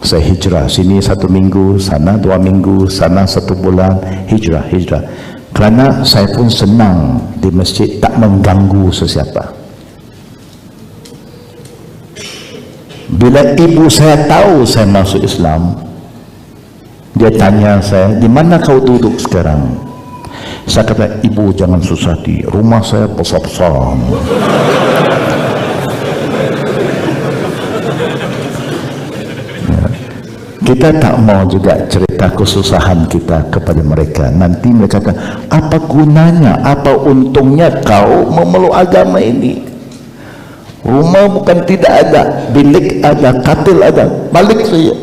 Saya hijrah, sini 1 minggu, sana 2 minggu, sana 1 bulan, hijrah. Kerana saya pun senang di masjid, tak mengganggu sesiapa. Bila ibu saya tahu saya masuk Islam, dia tanya saya, di mana kau duduk sekarang? Saya kata, ibu jangan susah hati, rumah saya besar-besar. Kita tak mau juga cerita kesusahan kita kepada mereka. Nanti mereka kata, apa gunanya, apa untungnya kau memeluk agama ini? Rumah bukan tidak ada, bilik ada, katil ada, balik saya.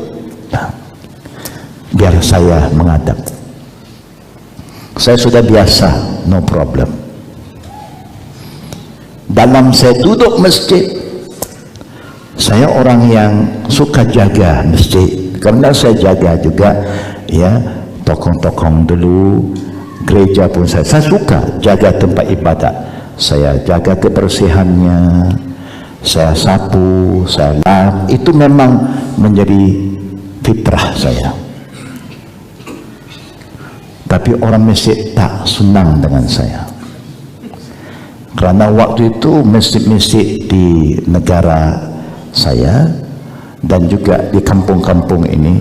Nah, biar saya mengadap. Saya sudah biasa, no problem. Dalam saya duduk masjid, saya orang yang suka jaga masjid. Karena saya jaga juga ya, tokong-tokong dulu, gereja pun saya suka jaga tempat ibadat. Saya jaga kebersihannya, saya sapu, saya lap, itu memang menjadi fitrah saya. Tapi orang masjid tak senang dengan saya, kerana waktu itu masjid-masjid di negara saya dan juga di kampung-kampung ini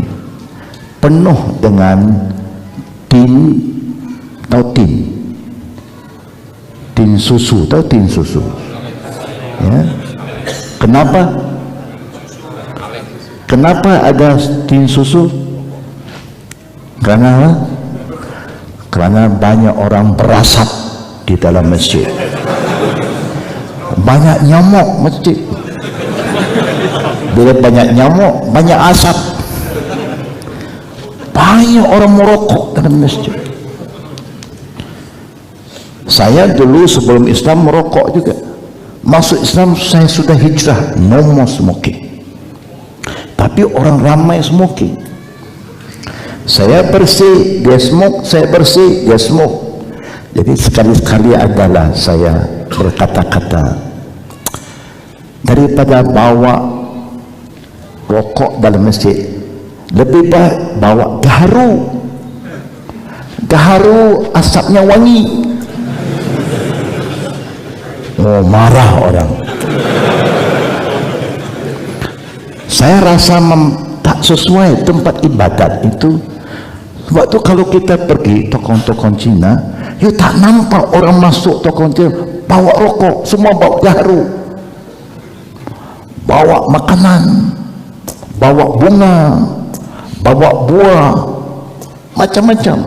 penuh dengan tin susu, tahu tin susu ya. Kenapa ada tin susu? Karena banyak orang berasap di dalam masjid, banyak nyamuk masjid. Bila banyak nyamuk, banyak asap. Banyak orang merokok dalam masjid. Saya dulu sebelum Islam merokok juga. Masuk Islam saya sudah hijrah, no more smoking. Tapi orang ramai smoking. Saya bersih, dia smoke, saya bersih, dia smoke. Jadi sekali-sekali adalah saya berkata-kata, daripada bawa rokok dalam masjid, lebih baik bawa gaharu. Gaharu asapnya wangi. Oh, marah orang. Saya rasa tak sesuai tempat ibadat itu. Sebab tu kalau kita pergi tokoh-tokoh Cina, you tak nampak orang masuk tokoh Cina bawa rokok, semua bawa gaharu, bawa makanan, bawa bunga, bawa buah, macam-macam.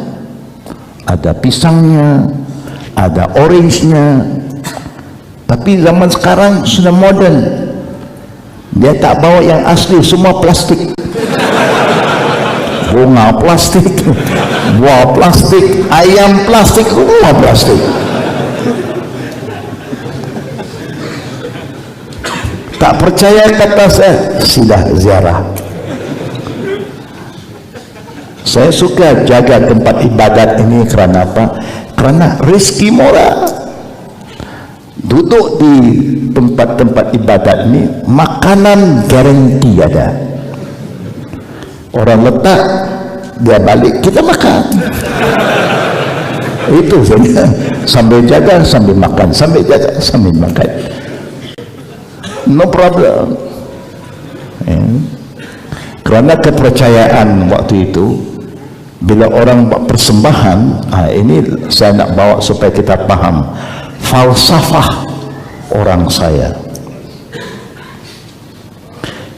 Ada pisangnya, ada orange-nya. Tapi zaman sekarang sudah modern. Dia tak bawa yang asli, semua plastik. Bunga plastik, buah plastik, ayam plastik, semua plastik. Tak percaya kata saya, sila ziarah. Saya suka jaga tempat ibadat ini kerana apa? Kerana rezeki murah. Duduk di tempat-tempat ibadat ini, makanan garanti ada. Orang letak, dia balik, kita makan. Itu saja. Sambil jaga, sambil makan. Sambil jaga, sambil makan. No problem. Kerana kepercayaan waktu itu, bila orang buat persembahan, ini saya nak bawa supaya kita faham falsafah orang saya.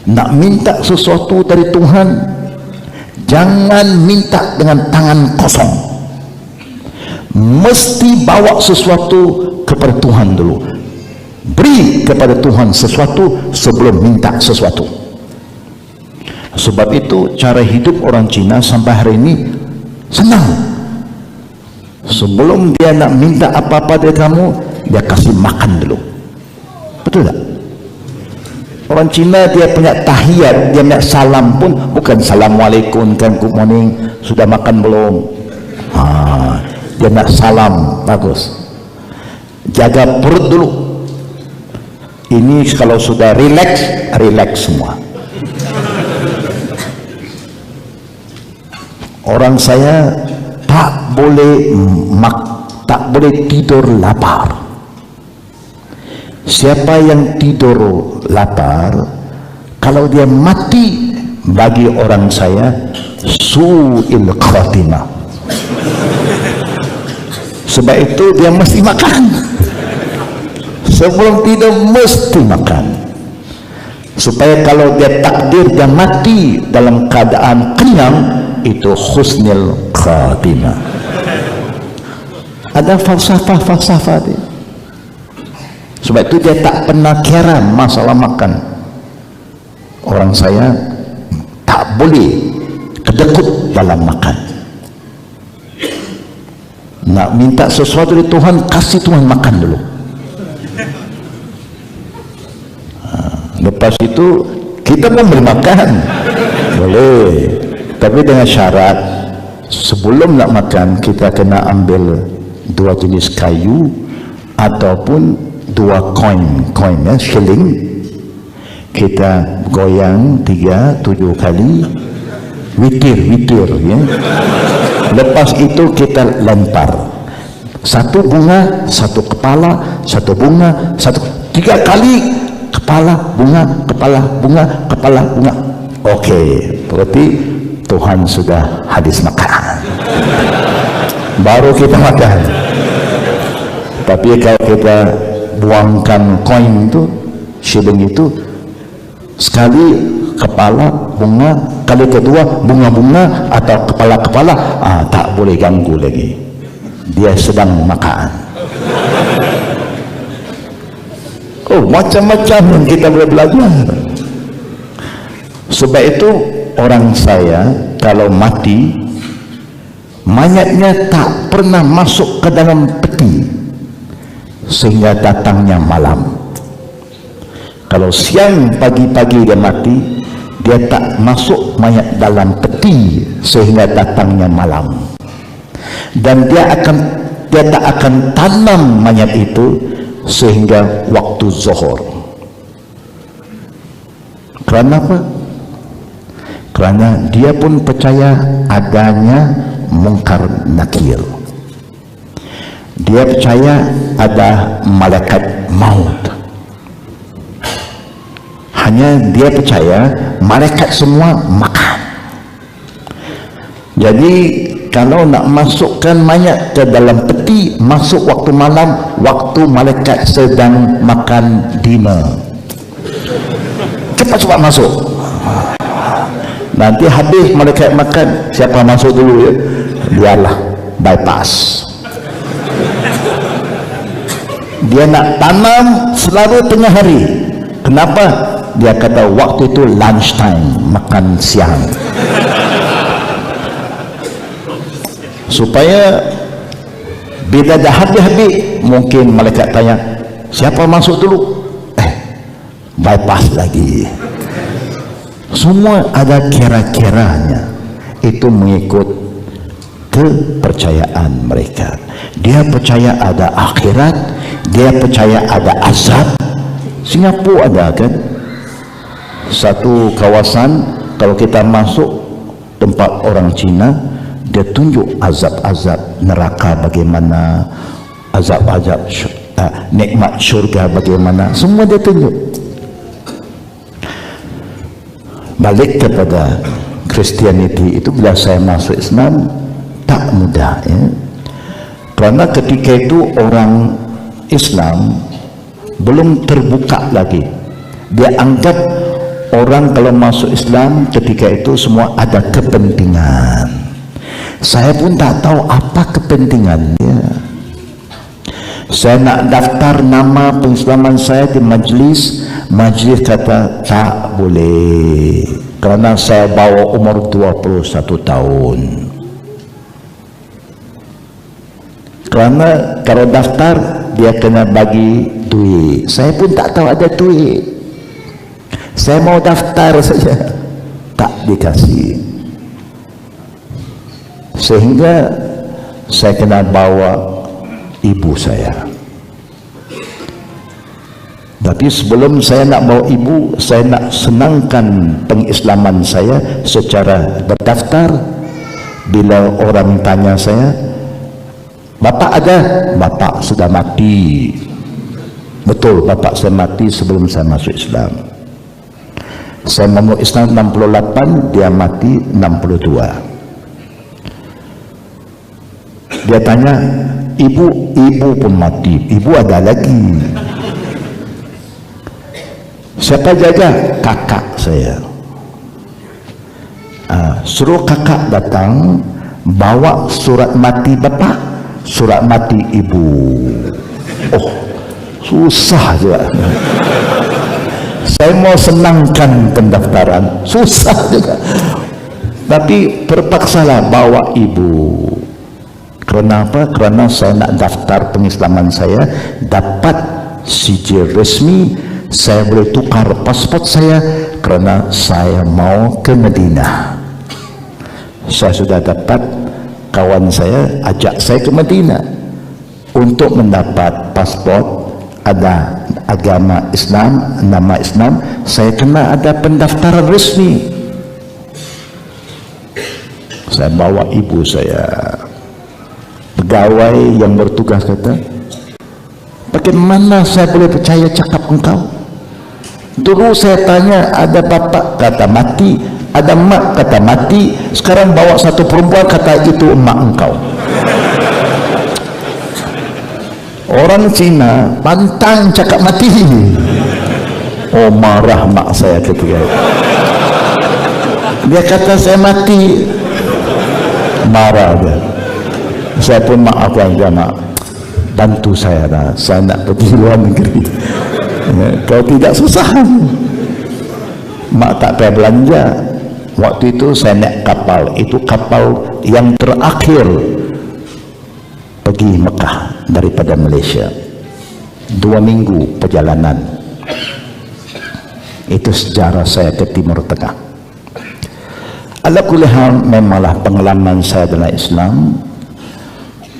Nak minta sesuatu dari Tuhan, jangan minta dengan tangan kosong. Mesti bawa sesuatu kepada Tuhan dulu. Beri kepada Tuhan sesuatu sebelum minta sesuatu. Sebab itu cara hidup orang Cina sampai hari ini senang. Sebelum dia nak minta apa-apa dari kamu, dia kasih makan dulu. Betul tak? Orang Cina dia punya tahiyat, dia punya salam pun bukan Assalamualaikum, kan, good morning, sudah makan belum? Dia nak salam, bagus. Jaga perut dulu. Ini kalau sudah relax, relax semua. Orang saya tak boleh tidur lapar. Siapa yang tidur lapar, kalau dia mati, bagi orang saya su'il khatimah. Sebab itu dia mesti makan. Sebelum tidur mesti makan, supaya kalau dia takdir dia mati dalam keadaan kenyang, itu husnul khatimah. Ada falsafah dia. Sebab itu dia tak pernah kira masalah makan. Orang saya tak boleh kedekut dalam makan. Nak minta sesuatu dari Tuhan, kasih Tuhan makan dulu. Lepas itu kita pun boleh makan, boleh, tapi dengan syarat sebelum nak makan kita kena ambil 2 jenis kayu ataupun 2 koin ya, shilling. Kita goyang 3-7 kali, witir ya. Lepas itu kita lempar 1 bunga, 1 kepala, 1 bunga, 3 kali. Kepala bunga, kepala bunga, kepala bunga. Okey, berarti Tuhan sudah habis makan. Baru kita makan. Tapi kalau kita buangkan koin itu, shilling itu, sekali kepala bunga, kali kedua bunga-bunga atau kepala-kepala, tak boleh ganggu lagi. Dia sedang makan. Oh, macam-macam yang kita boleh belajar. Sebab itu orang saya kalau mati, mayatnya tak pernah masuk ke dalam peti sehingga datangnya malam. Kalau siang pagi-pagi dia mati, dia tak masuk mayat dalam peti sehingga datangnya malam. Dan dia tak akan tanam mayat itu sehingga waktu zuhur. Kerana apa? Kerana dia pun percaya adanya mungkar nakir. Dia percaya ada malaikat maut. Hanya dia percaya malaikat semua makan. Jadi kalau nak masukkan mayat ke dalam peti, masuk waktu malam, waktu malaikat sedang makan dinner. Cepat-cepat masuk. Nanti habis malaikat makan, siapa masuk dulu ya? Biarlah bypass. Dia nak tanam selalu tengah hari. Kenapa? Dia kata waktu itu lunch time, makan siang. Supaya bila dah habis-habis, mungkin malaikat tanya, siapa masuk dulu? Bypass lagi. Semua ada kira-kiranya. Itu mengikut kepercayaan mereka. Dia percaya ada akhirat, dia percaya ada azab. Singapura ada kan satu kawasan, kalau kita masuk tempat orang Cina, dia tunjuk azab-azab neraka bagaimana, azab-azab nikmat syurga bagaimana, semua dia tunjuk. Balik kepada Kristianiti itu, bila saya masuk Islam tak mudah ya. Kerana ketika itu orang Islam belum terbuka lagi. Dia anggap orang kalau masuk Islam ketika itu semua ada kepentingan. Saya pun tak tahu apa kepentingannya. Saya nak daftar nama pengislaman saya di majlis kata tak boleh kerana saya bawa umur 21 tahun. Kerana kalau daftar dia kena bagi duit. Saya pun tak tahu ada duit. Saya mau daftar saja, tak dikasih. Sehingga saya kena bawa ibu saya. Tapi sebelum saya nak bawa ibu, saya nak senangkan pengislaman saya secara berdaftar. Bila orang tanya saya, bapak ada? Bapak sudah mati. Betul, bapak saya mati sebelum saya masuk Islam. Saya masuk Islam 68, dia mati 62. Dia tanya, ibu pun mati, ibu ada lagi. Siapa jaga? Kakak saya. Suruh kakak datang, bawa surat mati bapak, surat mati ibu. Oh, susah juga. Saya mau senangkan pendaftaran, susah juga. Tapi terpaksalah bawa ibu. Kenapa? Kerana saya nak daftar pengislaman saya, dapat sijil resmi, saya boleh tukar pasport saya kerana saya mau ke Madinah. Saya sudah dapat, kawan saya ajak saya ke Madinah untuk mendapat pasport. Ada agama Islam, nama Islam, saya kena ada pendaftaran resmi. Saya bawa ibu saya. Pegawai yang bertugas kata, bagaimana saya boleh percaya cakap engkau? Dulu saya tanya, ada bapak kata mati, ada mak kata mati, sekarang bawa satu perempuan kata itu emak engkau. Orang Cina pantang cakap mati. Oh, marah mak saya ketika itu. Dia kata saya mati, marah dia. Saya pun maafkan dia, mak, bantu saya dah, saya nak pergi luar negeri. Kalau tidak susah. mak tak payah belanja. Waktu itu saya naik kapal, itu kapal yang terakhir pergi Mekah daripada Malaysia. 2 minggu perjalanan. Itu sejarah saya ke Timur Tengah. Ala kulli hal, memanglah pengalaman saya dalam Islam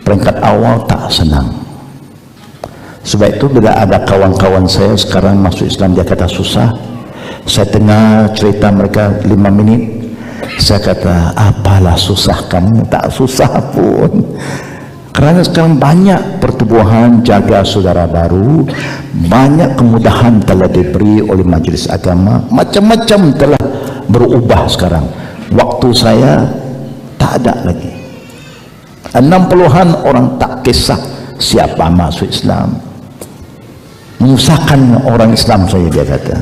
peringkat awal tak senang. Sebab itu bila ada kawan-kawan saya sekarang masuk Islam, dia kata susah, saya dengar cerita mereka 5 minit, saya kata apalah susah kamu, tak susah pun. Kerana sekarang banyak pertubuhan jaga saudara baru, banyak kemudahan telah diberi oleh majlis agama, macam-macam telah berubah sekarang. Waktu saya tak ada lagi. 60-an orang tak kisah siapa masuk Islam, menyusahkan orang Islam saya, dia kata.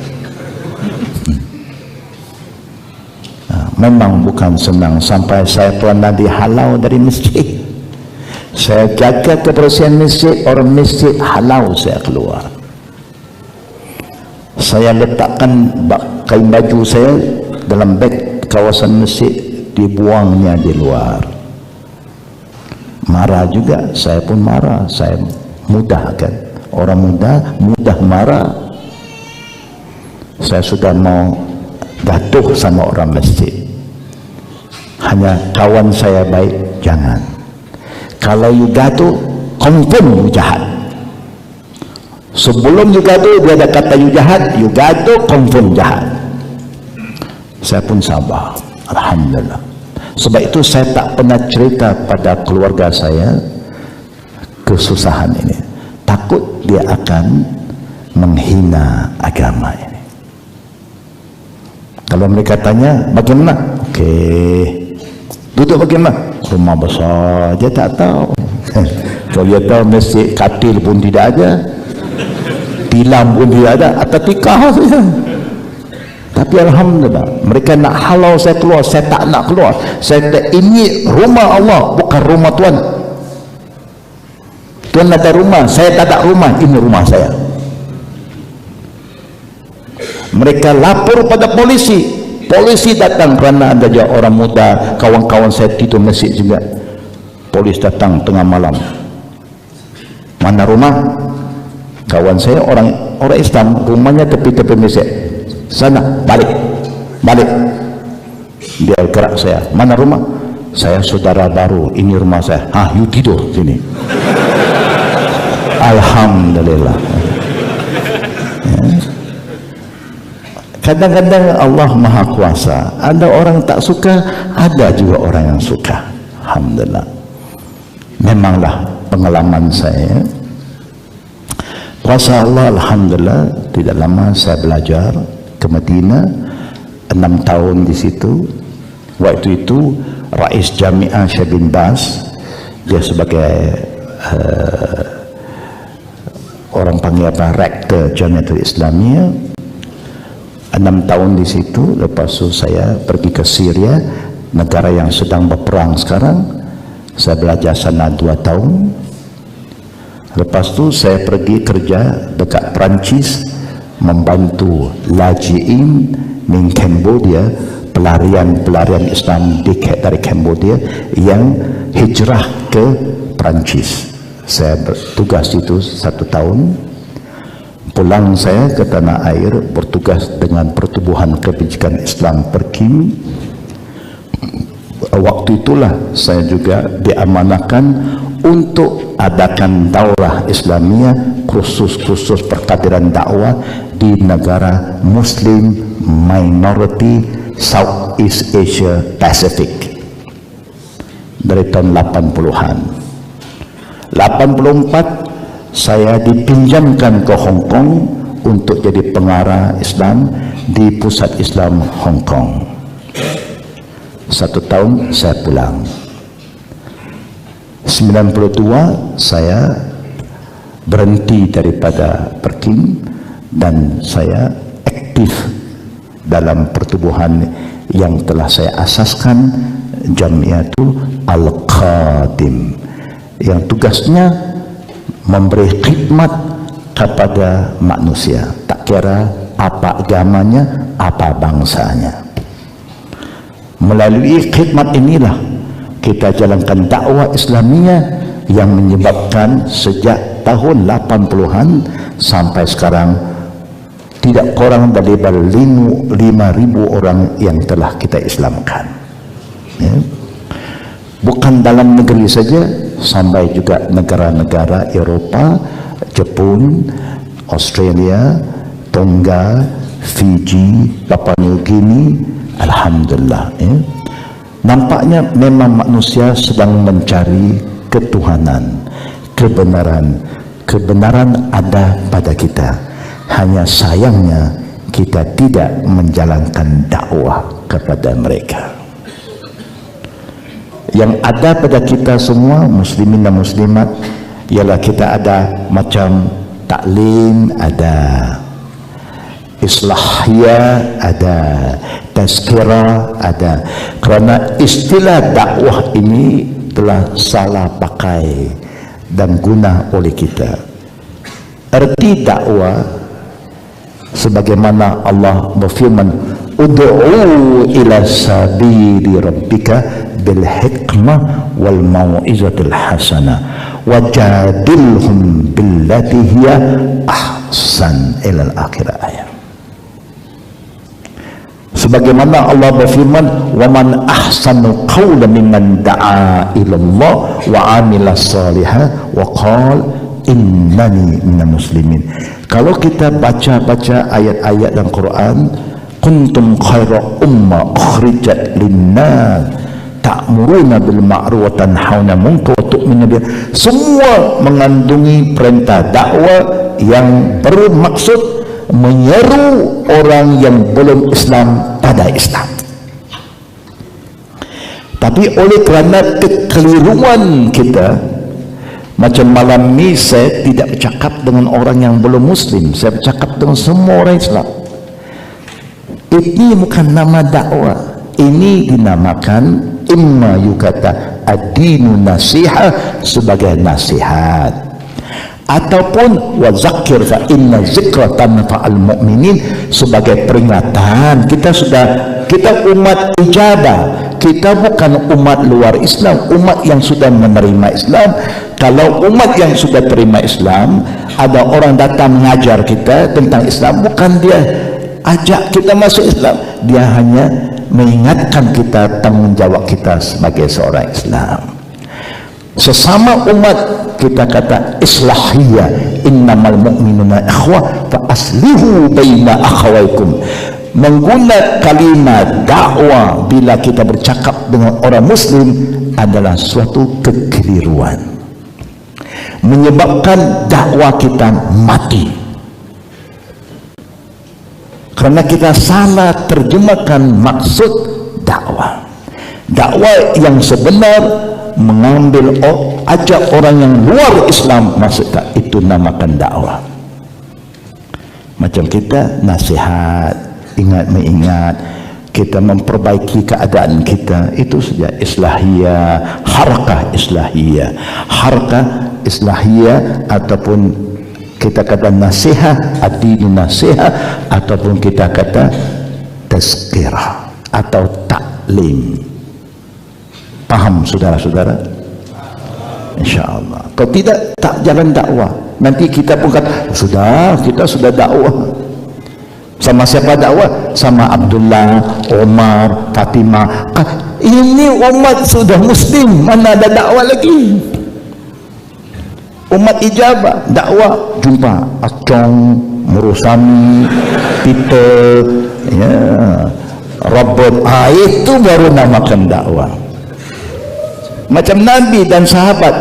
Memang bukan senang. Sampai saya pernah dihalau dari masjid. Saya jaga kebersihan masjid, orang masjid halau saya keluar. Saya letakkan kain baju saya dalam beg kawasan masjid, dibuangnya di luar. Marah juga, saya pun marah. Saya mudah kan, orang mudah marah. Saya sudah mau gaduh sama orang masjid. Hanya kawan saya baik, jangan. Kalau you gaduh, confirm you jahat. Sebelum you gaduh, dia ada kata you jahat, you gaduh, confirm jahat. Saya pun sabar, alhamdulillah. Sebab itu saya tak pernah cerita pada keluarga saya kesusahan ini. Takut dia akan menghina agama ini. Kalau mereka tanya bagaimana, okey, duduk bagaimana, rumah besar, dia tak tahu. Kalau dia tahu masjid katil pun tidak ada, tilam pun tidak ada, atas tikar saja. Tapi alhamdulillah, mereka nak halau saya keluar, saya tak nak keluar. Saya kata ini rumah Allah, bukan rumah Tuan. Tuan ada rumah, saya tak ada rumah, ini rumah saya. Mereka lapor pada polisi, polisi datang kerana ada je orang muda, kawan-kawan saya tidur masjid juga. Polis datang tengah malam, mana rumah? Kawan saya orang Islam, rumahnya tepi-tepi masjid. Sana, balik. Dia gerak saya, mana rumah? Saya saudara baru, ini rumah saya. You tidur sini. Alhamdulillah. Kadang-kadang Allah Maha Kuasa, ada orang tak suka, ada juga orang yang suka. Alhamdulillah. Memanglah pengalaman saya. Kuasa Allah, alhamdulillah, tidak lama saya belajar ke Madinah, 6 tahun di situ. Waktu itu Rais Jami'ah Syekh bin Baz, dia sebagai orang panggil apa, rektor Jamiatul Islamiyah. 6 tahun di situ. Lepas itu saya pergi ke Syria, negara yang sedang berperang sekarang. Saya belajar sana 2 tahun. Lepas itu saya pergi kerja dekat Perancis, membantu lajiin min Cambodia, pelarian Islam dari Cambodia yang hijrah ke Perancis. Saya bertugas itu 1 tahun. Pulang saya ke tanah air, bertugas dengan Pertubuhan Kebajikan Islam Perkim. Waktu itulah saya juga diamanahkan untuk adakan daurah Islamiyah, khusus perkadiran dakwah di negara Muslim Minority Southeast Asia Pacific dari tahun 80-an. 84 saya dipinjamkan ke Hong Kong untuk jadi pengarah Islam di Pusat Islam Hong Kong. 1 tahun saya pulang. 92 saya berhenti daripada Perkim dan saya aktif dalam pertubuhan yang telah saya asaskan, Jamiatul Al-Qadim, yang tugasnya memberi khidmat kepada manusia, tak kira apa agamanya, apa bangsanya. Melalui khidmat inilah kita jalankan dakwah Islamiyah yang menyebabkan sejak tahun 80-an sampai sekarang tidak kurang dari 5.000 orang yang telah kita Islamkan. Ya. Bukan dalam negeri saja, sampai juga negara-negara Eropah, Jepun, Australia, Tonga, Fiji, Papua New Guinea. Alhamdulillah. Ya. Nampaknya memang manusia sedang mencari ketuhanan, kebenaran. Kebenaran ada pada kita. Hanya sayangnya kita tidak menjalankan dakwah kepada mereka. Yang ada pada kita semua muslimin dan muslimat ialah kita ada macam taklim, ada islahiyah, ada tazkirah, ada. Kerana istilah dakwah ini telah salah pakai dan guna oleh kita. Erti dakwah sebagaimana Allah berfirman, ud'u ila sabili rabbika bil hikmah wal mau'izatil hasanah wajadilhum billati hiya ahsan ila akhir ayat. Sebagaimana Allah berfirman, wa man ahsanu qawlan mimman da'a ila Allah wa amila salihan wa qala innani minal muslimin. Kalau kita baca ayat-ayat dalam Quran, kuntum khaira umma ukhrijat linnas ta'muruna bil ma'ruf wa tanhauna 'anil munkar wa tu'minuna billah, semua mengandungi perintah dakwah yang bermaksud menyeru orang yang belum Islam pada Islam. Tapi oleh kerana kekeliruan kita, macam malam ni saya tidak bercakap dengan orang yang belum Muslim, saya bercakap dengan semua orang Islam. Ini bukan nama dakwah, ini dinamakan imma yukata ad-dinu nasihat, sebagai nasihat, ataupun wa zakir fa inna zikra tanfa'al mu'minin, sebagai peringatan. Kita umat ijabah, kita bukan umat luar Islam, umat yang sudah menerima Islam. Kalau umat yang sudah terima Islam, ada orang datang mengajar kita tentang Islam, bukan dia ajak kita masuk Islam, dia hanya mengingatkan kita tanggungjawab kita sebagai seorang Islam. Sesama umat kita kata islahiyah, innamal mu'minuna ikhwah fa aslihu baina akhawaikum. Mengguna kalimat dakwah bila kita bercakap dengan orang Muslim adalah suatu kekeliruan, menyebabkan dakwah kita mati kerana kita salah terjemahkan maksud dakwah. Dakwah yang sebenar mengambil ajak orang yang luar Islam masuk, itu namakan dakwah. Macam kita nasihat, ingat mengingat, kita memperbaiki keadaan kita, itu saja islahiyah, harakah islahiyah. Harakah islahiyah ataupun kita kata nasihat, ad-dinu nasihat, ataupun kita kata tazkirah atau taklim. Paham saudara-saudara? InsyaAllah. Kalau tidak, tak jalan dakwah. Nanti kita pun kata, sudah, kita sudah dakwah. Sama siapa dakwah? Sama Abdullah, Omar, Fatimah. Ini umat sudah Muslim, mana ada dakwah lagi? Umat ijabah, dakwah, jumpa Acong, Murusami, Peter, ya, Robert. Itu baru namakan dakwah. Macam Nabi dan sahabat,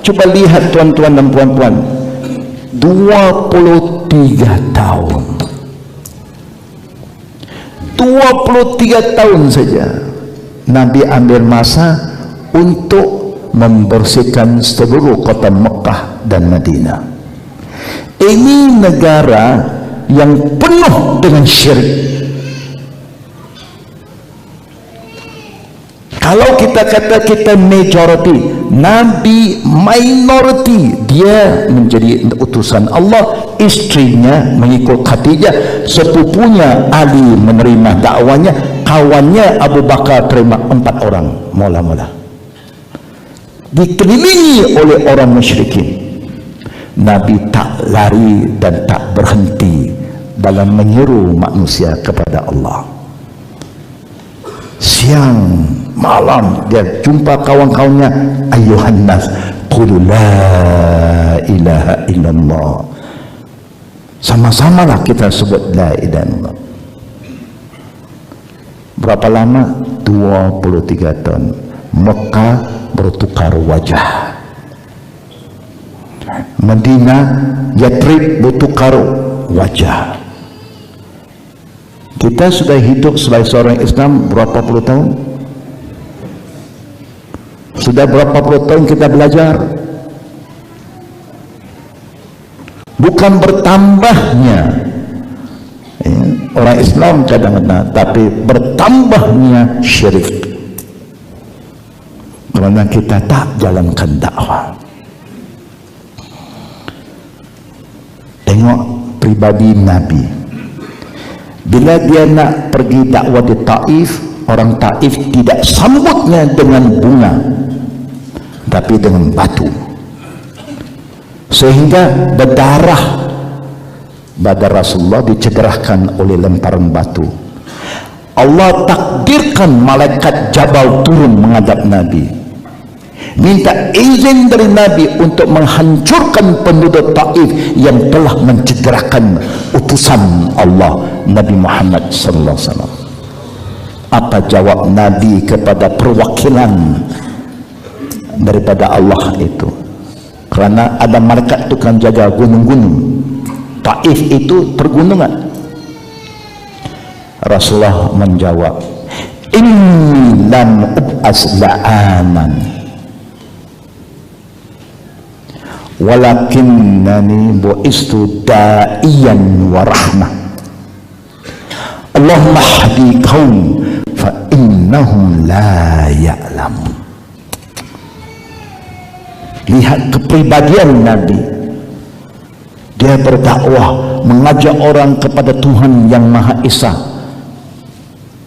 coba lihat tuan-tuan dan puan-puan, 23 tahun 23 tahun saja Nabi ambil masa untuk membersihkan seluruh kota Mekah dan Madinah. Ini negara yang penuh dengan syirik. Kalau kita kata kita majority, Nabi minority, dia menjadi utusan Allah. istrinya mengikut Khadijah, sepupunya Ali menerima dakwanya, kawannya Abu Bakar terima 4 orang mula-mula. Dikelilingi oleh orang musyrikin. Nabi tak lari dan tak berhenti dalam menyeru manusia kepada Allah. Siang malam dia jumpa kawan-kawannya, ayuhan nas qul la ilaha illallah. Sama-samalah kita sebut la ilaha illallah. Berapa lama? 23 tahun. Mekah bertukar wajah, Madinah, Yathrib bertukar wajah. Kita sudah hidup sebagai seorang Islam berapa puluh tahun? Sudah berapa puluh tahun kita belajar? Bukan bertambahnya orang Islam kadang-kadang, tapi bertambahnya syirik, karena kita tak jalankan dakwah. Tengok pribadi Nabi, bila dia nak pergi dakwah di Taif, orang Taif tidak sambutnya dengan bunga, tapi dengan batu, sehingga berdarah badan Rasulullah dicederahkan oleh lemparan batu. Allah takdirkan malaikat Jabal turun menghadap Nabi, minta izin dari Nabi untuk menghancurkan penduduk Taif yang telah mencederahkan utusan Allah Nabi Muhammad sallallahu alaihi wasallam. Apa jawab Nabi kepada perwakilan daripada Allah itu? Kerana ada malaikat tukang jaga gunung-gunung. Taif itu pergunungan. Rasulullah menjawab, inni lam ub'as la'anan walakinnani bu'istu da'iyan wa rahmah. Allahumma hdi qaum fa innahum la ya'lamun. Lihat kepribadian Nabi. Dia berdakwah, mengajak orang kepada Tuhan yang Maha Esa.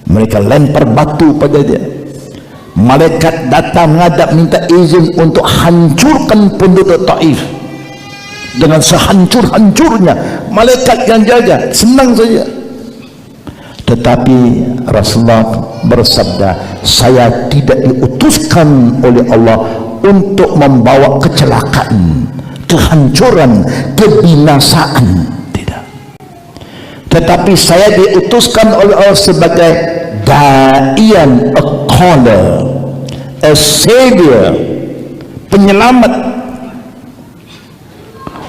Mereka lempar batu pada dia. Malaikat datang menghadap minta izin untuk hancurkan penduduk Taif dengan sehancur-hancurnya. Malaikat yang jaga senang saja. Tetapi Rasulullah bersabda, saya tidak diutuskan oleh Allah untuk membawa kecelakaan, kehancuran, kebinasaan, tidak. Tetapi saya diutuskan oleh Allah sebagai da'ian, a caller, a savior, penyelamat,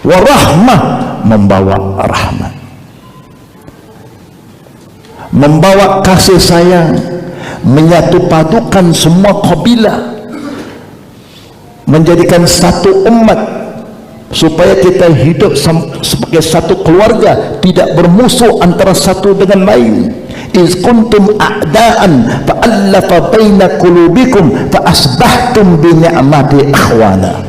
wa rahmah, membawa rahmat, membawa kasih sayang, menyatu padukan semua kabilah, menjadikan satu umat, supaya kita hidup sebagai satu keluarga, tidak bermusuh antara satu dengan lain. Iz kuntum a'daan fa'allafa baina qulubikum fa asbahtum bi ni'mati akhwana.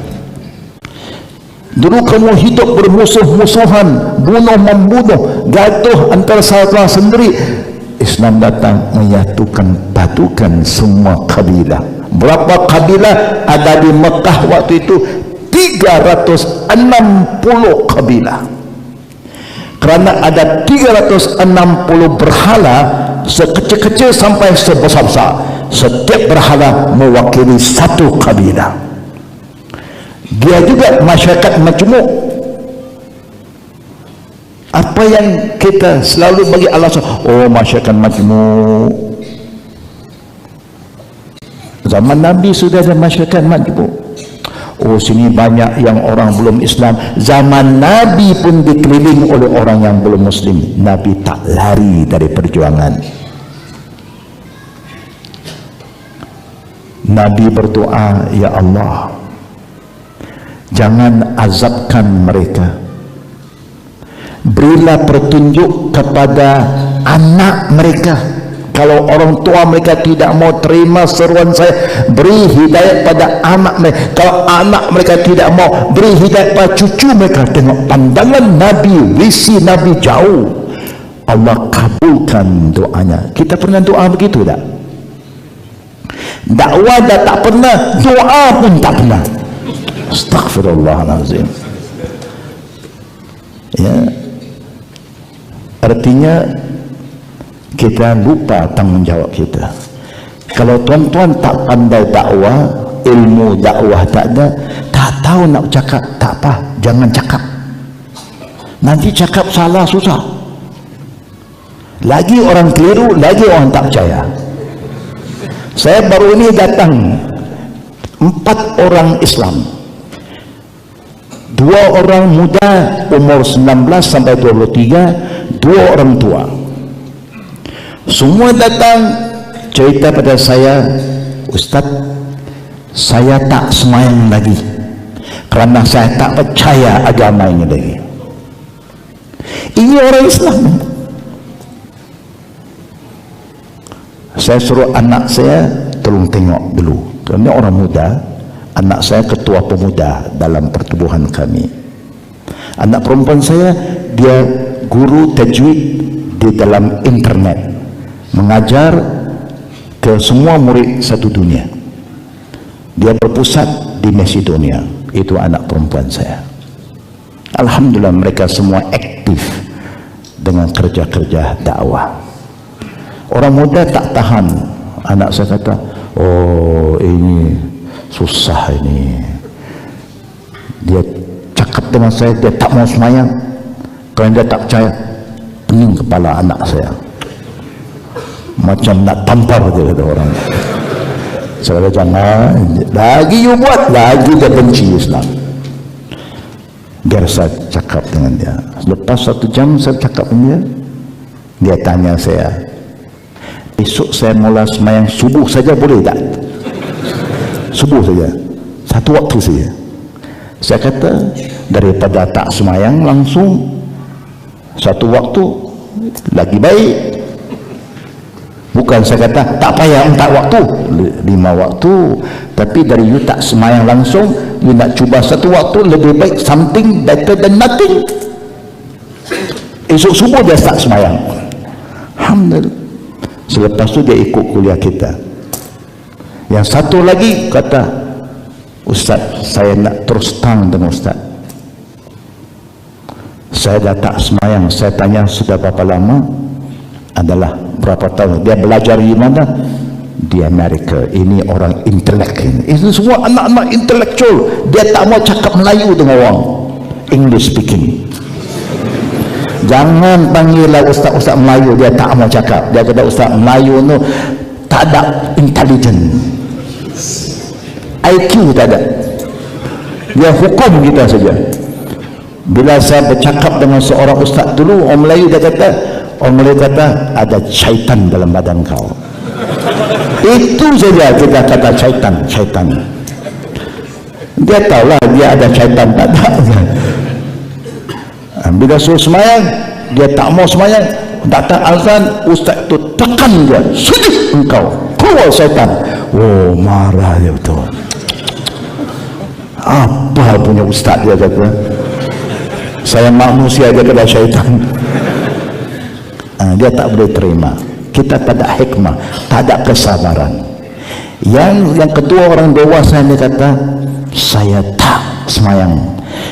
Dulu kamu hidup bermusuh-musuhan, bunuh-membunuh, gaduh antara saudara sendiri. Islam datang menyatukan padukan semua kabilah. Berapa kabilah ada di Mekah waktu itu? 360 kabilah. Kerana ada 360 berhala, sekecil-kecil sampai sebesar-besar. Setiap berhala mewakili satu kabilah. Dia juga masyarakat majmuk. Apa yang kita selalu bagi alasan, oh masyarakat majmuk. Zaman Nabi sudah ada masyarakat majmuk. Oh sini banyak yang orang belum Islam. Zaman Nabi pun dikelilingi oleh orang yang belum Muslim. Nabi tak lari dari perjuangan. Nabi berdoa, ya Allah, jangan azabkan mereka. Berilah petunjuk kepada anak mereka, Kalau orang tua mereka tidak mau terima seruan saya, beri hidayat pada anak mereka. Kalau anak mereka tidak mau, beri hidayat pada cucu mereka. Tengok pandangan Nabi, visi Nabi jauh. Allah kabulkan doanya. Kita pernah doa begitu tak? Dakwah dah tak pernah, doa pun tak pernah. Astaghfirullahalazim. Ya, artinya kita lupa tanggungjawab kita. Kalau tuan-tuan tak pandai dakwah, ilmu dakwah tak ada, tak tahu nak cakap, tak apa, jangan cakap. Nanti cakap salah susah. Lagi orang keliru, lagi orang tak percaya. Saya baru ini datang 4 orang Islam, 2 orang muda umur 19 sampai 23, 2 orang tua. Semua datang cerita pada saya, Ustaz, saya tak semayang lagi kerana saya tak percaya agama ini lagi. Ini orang Islam. Saya suruh anak saya tolong tengok dulu. Ini orang muda, anak saya ketua pemuda dalam pertubuhan kami. Anak perempuan saya, dia guru tajwid di dalam internet, mengajar ke semua murid satu dunia. Dia berpusat di Macedonia. Itu anak perempuan saya. Alhamdulillah mereka semua aktif dengan kerja-kerja dakwah. Orang muda tak tahan. Anak saya kata, oh ini susah ini. Dia cakap dengan saya, dia tak mau semayang kerana dia tak percaya. Pening kepala anak saya, macam nak tampar dia, kata orang. Saya kata, jangan lagi you buat, lagi dia benci Islam. Biar saya cakap dengan dia. Lepas 1 jam saya cakap dengan dia, dia tanya saya, besok saya mula semayang subuh saja boleh tak? Subuh saja, 1 waktu saja. Saya kata, daripada tak semayang langsung 1 waktu lagi baik. Bukan saya kata tak payah 4 waktu, 5 waktu. Tapi dari you tak semayang langsung, you nak cuba 1 waktu, lebih baik something better than nothing. Esok subuh dia tak semayang. Alhamdulillah. Selepas tu dia ikut kuliah kita. Yang satu lagi kata, Ustaz, saya nak terus terang dengan Ustaz, saya dah tak semayang. Saya tanya sudah berapa lama? Adalah berapa tahun. Dia belajar di mana? Di Amerika. Ini orang intelek ini. Itu semua anak-anak intelektual. Dia tak mau cakap Melayu dengan orang English speaking. Jangan panggillah ustaz-ustaz Melayu, dia tak mau cakap. Dia kata ustaz Melayu tu tak ada intelligent, IQ tak ada. Dia hukum kita saja. Bila saya bercakap dengan seorang ustaz dulu, orang Melayu dia kata, orang Melayu kata ada syaitan dalam badan kau. Itu saja kita kata syaitan. Dia tahulah dia ada syaitan, tak ada. Bila suruh semayang, dia tak mau semayang, datang azan, ustaz tu tekan dia, sujud engkau, keluar syaitan. Oh, marah dia betul. Apa punya ustaz dia kata, saya manusia, dia kata syaitan. Dia tak boleh terima. Kita tak ada hikmah, tak ada kesabaran. Yang kedua, orang dewasa ini kata, saya tak semayang.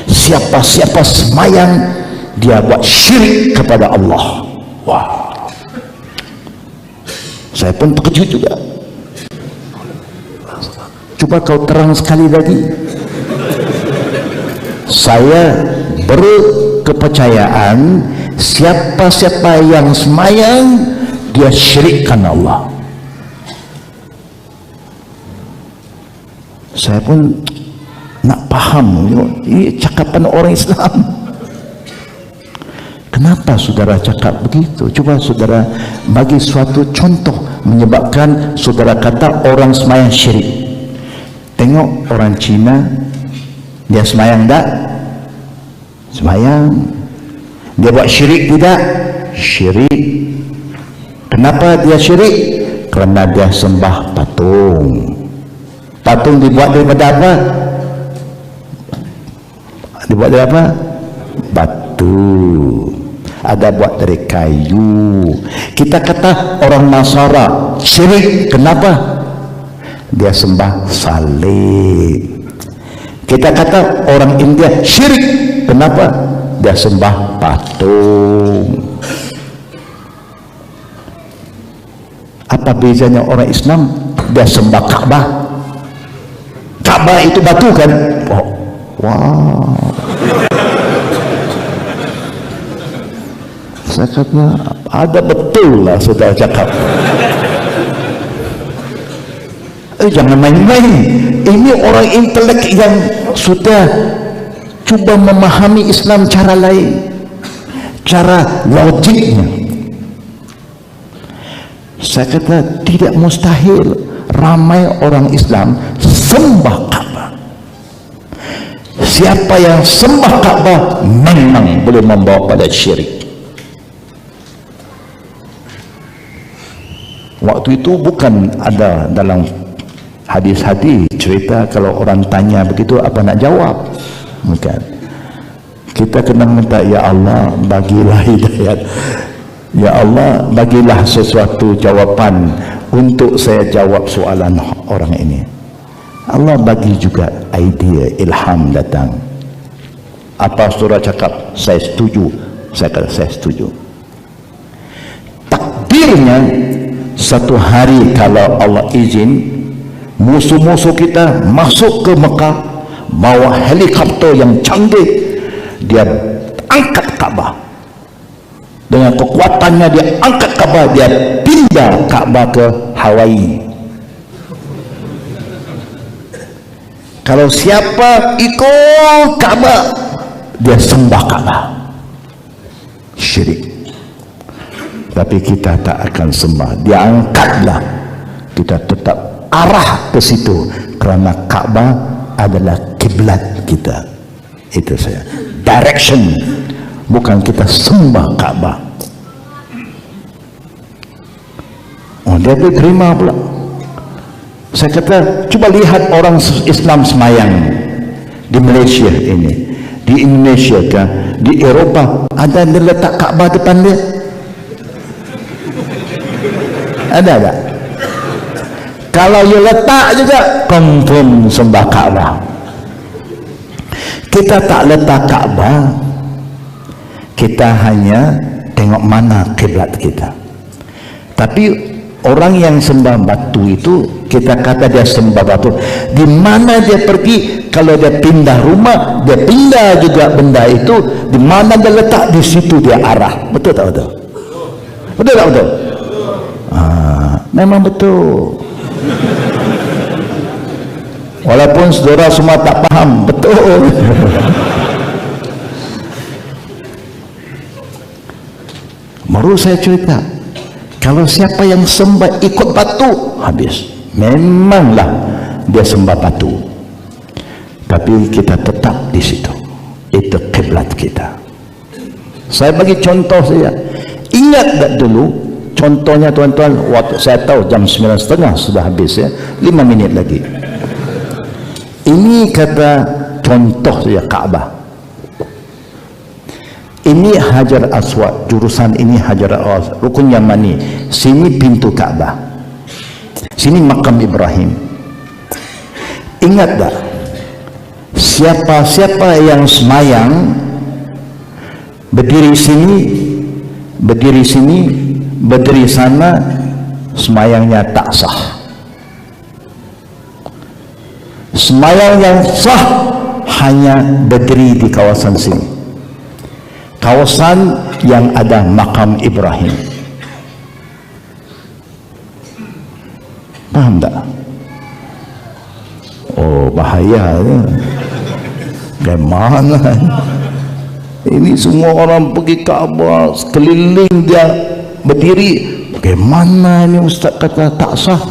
Siapa-siapa semayang, dia buat syirik kepada Allah. Wah, saya pun terkejut juga. Cuba kau terang sekali lagi. Saya berkepercayaan siapa-siapa yang semayang, dia syirikkan Allah. Saya pun nak faham, ini cakapan orang Islam. Kenapa saudara cakap begitu? Cuba saudara bagi suatu contoh menyebabkan saudara kata orang semayang syirik. Tengok orang Cina, dia semayang tak? Semayang. Dia buat syirik tidak? Syirik. Kenapa dia syirik? Kerana dia sembah patung. Patung dibuat daripada apa? Dibuat dari apa? Batu. Ada buat dari kayu. Kita kata orang Nasara syirik. Kenapa? Dia sembah salib. Kita kata orang India syirik. Kenapa? Dia sembah patung. Apa bezanya orang Islam? Dia sembah Ka'bah. Ka'bah itu batu kan? Oh, wow. Saya kata ada betul lah saudara cakap. Jangan main-main. Ini orang intelek yang sudah cuba memahami Islam cara lain, cara logiknya. Saya kata tidak mustahil ramai orang Islam sembah Ka'bah. Siapa yang sembah Ka'bah memang boleh membawa pada syirik. Waktu itu bukan ada dalam hadis-hadis cerita kalau orang tanya begitu apa nak jawab. Bukan. Kita kena minta, ya Allah bagilah hidayat. Ya Allah bagilah sesuatu jawapan untuk saya jawab soalan orang ini. Allah bagi juga idea, ilham datang. Apa saudara cakap? Saya setuju. Saya kata saya setuju. Takdirnya satu hari kalau Allah izin, musuh-musuh kita masuk ke Mekah bawa helikopter yang canggih, dia angkat Ka'bah. Dengan kekuatannya dia angkat Ka'bah, dia pindah Ka'bah ke Hawaii. Kalau siapa ikut Ka'bah, dia sembah Ka'bah. Syirik. Tapi kita tak akan sembah. Dia angkatlah. Kita tetap arah ke situ kerana Ka'bah adalah kiblat kita. Itu saya. Direction. Bukan kita sembah Ka'bah. Oh, dia terima pula. Saya kata, cuba lihat orang Islam semayang di Malaysia ini, di Indonesia kan, di Eropah, ada yang letak Ka'bah depan dia? Ada tak? Kalau you letak juga, confirm sembah Ka'bah. Kita tak letak Ka'bah, kita hanya tengok mana kiblat kita. Tapi orang yang sembah batu itu, kita kata dia sembah batu. Di mana dia pergi, kalau dia pindah rumah, dia pindah juga benda itu. Di mana dia letak, di situ dia arah. Betul tak betul? Betul tak betul? Memang betul. Walaupun saudara semua tak faham, betul. Baru saya cerita, kalau siapa yang sembah ikut batu, habis. Memanglah dia sembah batu. Tapi kita tetap di situ. Itu kiblat kita. Saya bagi contoh saja. Ingat tak dulu, contohnya tuan-tuan, waktu saya tahu jam 9.30 sudah habis ya, 5 minit lagi. Ini kata contoh saja Ka'bah. Ini Hajar Aswad, jurusan ini Hajar Aswad, Rukun Yamani, sini pintu Ka'bah, sini makam Ibrahim. Ingat tak, siapa-siapa yang semayang berdiri sini, berdiri sini, berdiri sana, semayangnya tak sah. Semayang yang sah hanya berdiri di kawasan sini, kawasan yang ada makam Ibrahim. Paham tak? Oh, bahaya ya. Bagaimana ini semua orang pergi Kaabah, sekeliling dia berdiri. Bagaimana ini Ustaz kata tak sah?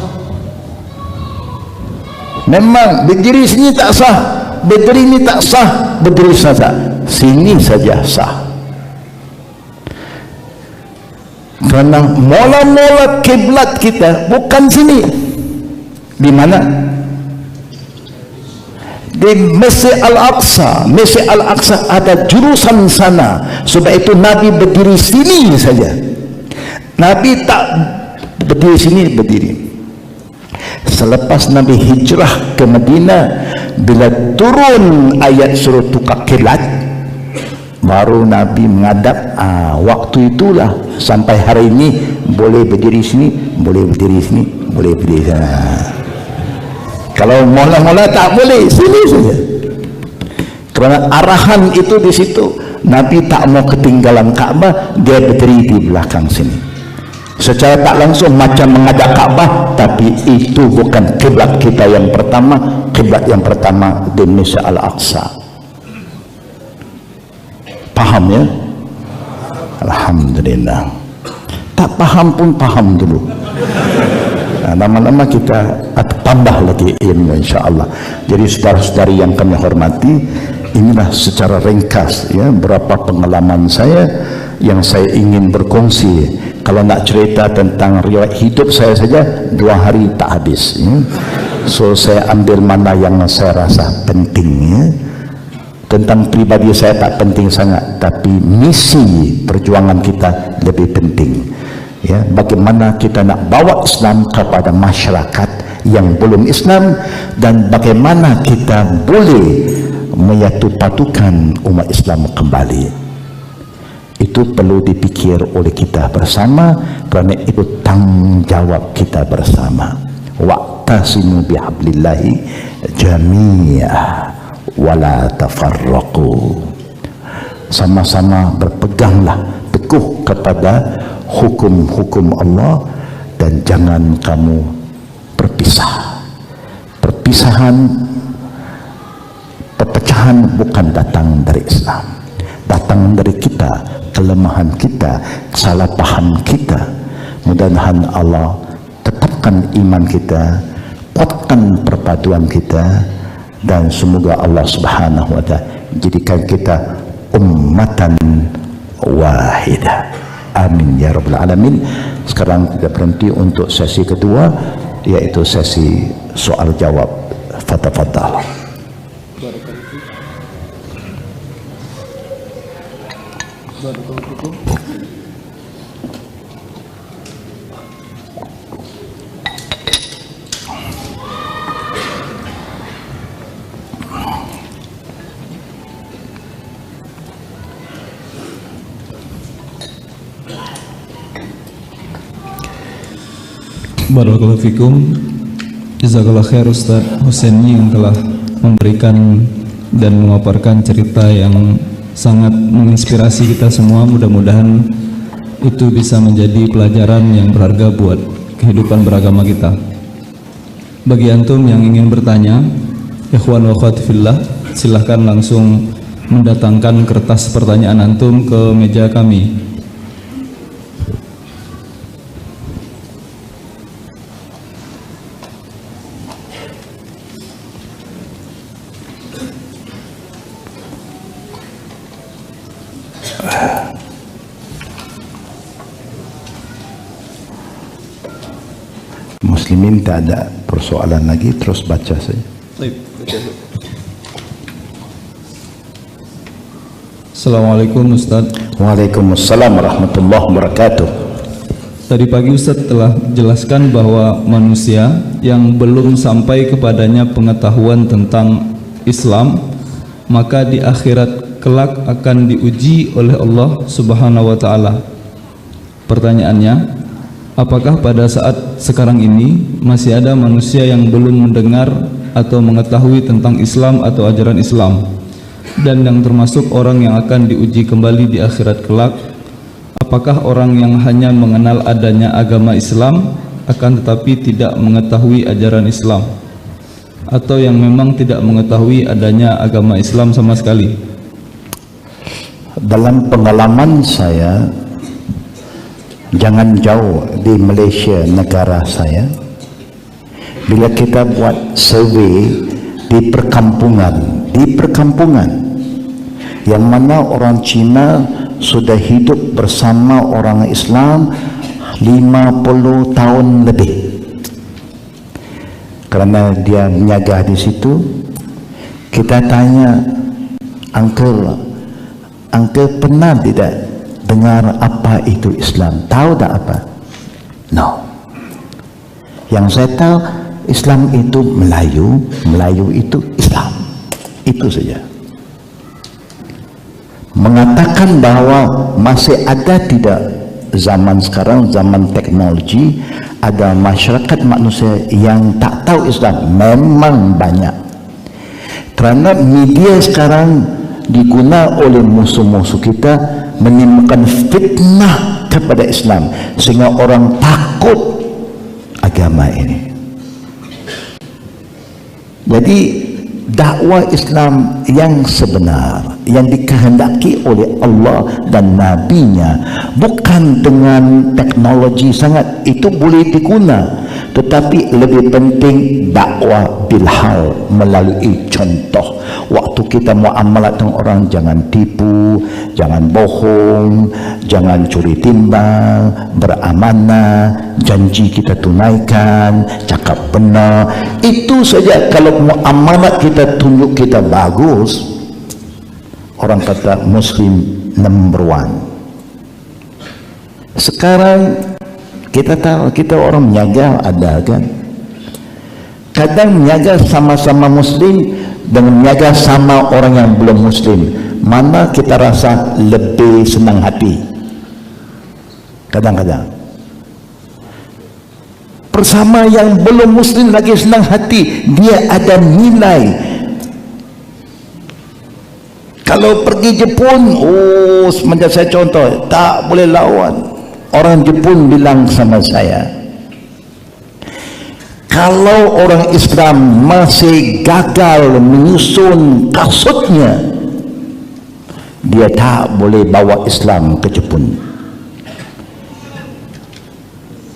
Memang berdiri sini tak sah, berdiri ini tak sah, berdiri saja sini saja sah. Kerana mula-mula kiblat kita bukan sini. Di mana? Di Masjid Al-Aqsa. Masjid Al-Aqsa ada jurusan sana. Sebab itu Nabi berdiri sini saja. Nabi tak berdiri sini, berdiri. Selepas Nabi hijrah ke Madinah, bila turun ayat suruh tukar kiblat, baru Nabi menghadap. Waktu itulah sampai hari ini boleh berdiri sini, boleh berdiri sini, boleh berdiri sana. Kalau mula-mula tak boleh, sini saja. Kerana arahan itu di situ. Nabi tak mau ketinggalan Kaabah, dia berdiri di belakang sini. Secara tak langsung macam menghadap Kaabah, tapi itu bukan kiblat kita yang pertama. Kiblat yang pertama di Masjid Al-Aqsa. Paham ya? Alhamdulillah. Tak paham pun paham dulu. Lama-lama kita tambah lagi ilmu, insyaAllah. Jadi saudara-saudari yang kami hormati, inilah secara ringkas ya berapa pengalaman saya yang saya ingin berkongsi. Kalau nak cerita tentang riwayat hidup saya saja 2 hari tak habis ya. So saya ambil mana yang saya rasa penting ya. Tentang pribadi saya tak penting sangat, tapi misi perjuangan kita lebih penting ya. Bagaimana kita nak bawa Islam kepada masyarakat yang belum Islam, dan bagaimana kita boleh menyatu-patukan umat Islam kembali. Itu perlu dipikir oleh kita bersama, kerana itu tanggungjawab kita bersama. Wa'tasimu bihablillahi jami'ah wala tafarraqu. Sama-sama berpeganglah teguh kepada hukum-hukum Allah dan jangan kamu berpisah. Perpecahan bukan datang dari Islam, datang dari kita, kelemahan kita, kesalahpahaman kita. Mudah-mudahan Allah tetapkan iman kita, kuatkan perpaduan kita, dan semoga Allah Subhanahu wa ta'ala jadikan kita ummatan wahidah. Amin ya rabbal alamin. Sekarang kita berhenti untuk sesi kedua, yaitu sesi soal jawab. Fadhal. Barakallahu fikum. Jazakallah khair Ustaz Husaini yang telah memberikan dan memaparkan cerita yang sangat menginspirasi kita semua. Mudah-mudahan itu bisa menjadi pelajaran yang berharga buat kehidupan beragama kita. Bagi antum yang ingin bertanya, ikhwan wa akhwat fillah, silahkan langsung mendatangkan kertas pertanyaan antum ke meja kami. Muslimin tak ada persoalan lagi, terus baca saja. Assalamualaikum Ustaz. Waalaikumsalam warahmatullahi wabarakatuh. Tadi pagi Ustaz telah jelaskan bahwa manusia yang belum sampai kepadanya pengetahuan tentang Islam, maka di akhirat kelak akan diuji oleh Allah Subhanahu wa ta'ala. Pertanyaannya, apakah pada saat sekarang ini masih ada manusia yang belum mendengar atau mengetahui tentang Islam atau ajaran Islam, dan yang termasuk orang yang akan diuji kembali di akhirat kelak? Apakah orang yang hanya mengenal adanya agama Islam akan tetapi tidak mengetahui ajaran Islam, atau yang memang tidak mengetahui adanya agama Islam sama sekali? Dalam pengalaman saya, jangan jauh di Malaysia, negara saya, bila kita buat survei di perkampungan yang mana orang Cina sudah hidup bersama orang Islam 50 tahun lebih. Kerana dia menjaga di situ, kita tanya, Uncle pernah tidak dengar apa itu Islam? Tahu tak apa? No. Yang saya tahu, Islam itu Melayu itu Islam. Itu saja. Mengatakan bahawa masih ada tidak zaman sekarang, zaman teknologi, ada masyarakat manusia yang tak tahu Islam, memang banyak. Kerana media sekarang digunakan oleh musuh-musuh kita menimbulkan fitnah kepada Islam, sehingga orang takut agama ini. Jadi dakwah Islam yang sebenar, yang dikehendaki oleh Allah dan Nabi-Nya, bukan dengan teknologi sangat, itu boleh diguna, tetapi lebih penting dakwah bilhal, melalui contoh. Waktu kita muamalat dengan orang, jangan tipu, jangan bohong, jangan curi timbang, beramanah, janji kita tunaikan, cakap benar. Itu saja. Kalau muamalat kita tunjuk kita bagus, orang kata Muslim number one. Sekarang kita tahu, kita orang menjaga ada kan, kadang menjaga sama-sama Muslim dengan menjaga sama orang yang belum Muslim, mana kita rasa lebih senang hati? Kadang-kadang bersama yang belum Muslim lagi senang hati, dia ada nilai. Kalau pergi Jepun, semenjak saya contoh, tak boleh lawan. Orang Jepun bilang sama saya, kalau orang Islam masih gagal menyusun kasutnya, dia tak boleh bawa Islam ke Jepun.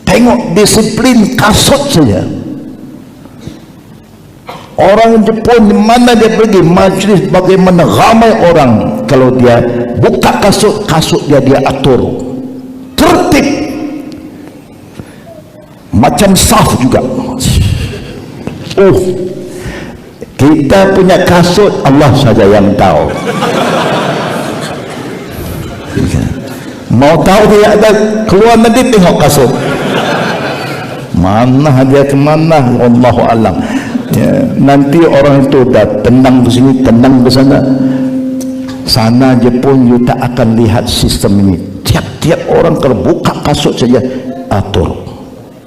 Tengok disiplin kasut saja. Orang Jepun di mana dia pergi majlis, bagaimana ramai orang, kalau dia buka kasut dia atur tertib, macam saf juga. Kita punya kasut Allah saja yang tahu. Mau tahu dia ada keluar nanti tengok kasut mana dia kemana, Allahu alam. Ya, nanti orang itu dah tenang ke sini, tenang ke sana. Sana Jepun you tak akan lihat sistem ini. Tiap-tiap orang kalau buka kasut saja atur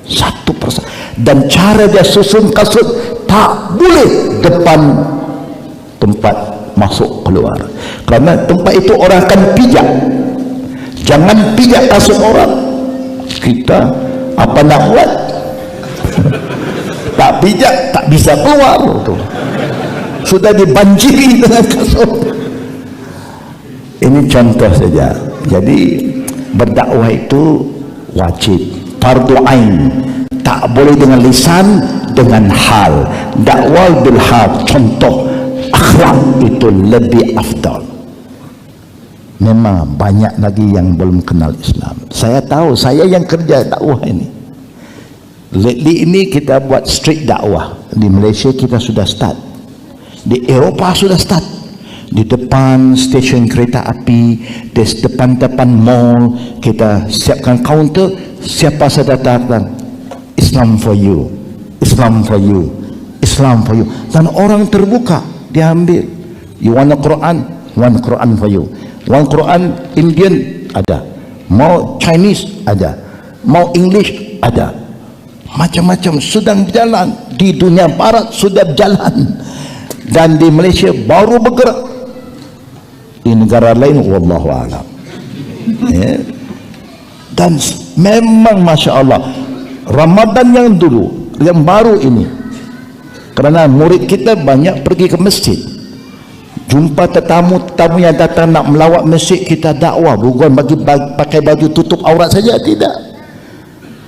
satu persatu, dan cara dia susun kasut tak boleh depan tempat masuk keluar, kerana tempat itu orang akan pijak. Jangan pijak kasut orang. Kita apa nak buat? Tak pijak tak bisa keluar tu. Sudah dibanjiri dengan kasut. Ini contoh saja. Jadi berdakwah itu wajib, fardu ain, tak boleh dengan lisan, dengan hal. Dakwah bil hal, contoh akhlak itu lebih afdal. Memang banyak lagi yang belum kenal Islam. Saya tahu, saya yang kerja dakwah ini. Lately ini kita buat street dakwah. Di Malaysia kita sudah start, di Eropah sudah start, di depan stesen kereta api, di depan-depan mall kita siapkan kaunter. Siapa saja datang, Islam for you, Islam for you, Islam for you, dan orang terbuka, dia ambil. You want a Quran, one Quran for you. One Quran Indian ada, mau Chinese ada, mau English ada, macam-macam sedang berjalan. Di dunia barat sudah berjalan, dan di Malaysia baru bergerak. Di negara lain wallahu a'lam. Ya. Dan memang Masya Allah, Ramadan yang dulu, yang baru ini, kerana murid kita banyak pergi ke masjid, jumpa tetamu yang datang nak melawat masjid, kita dakwah, bukan pakai baju tutup aurat saja, tidak.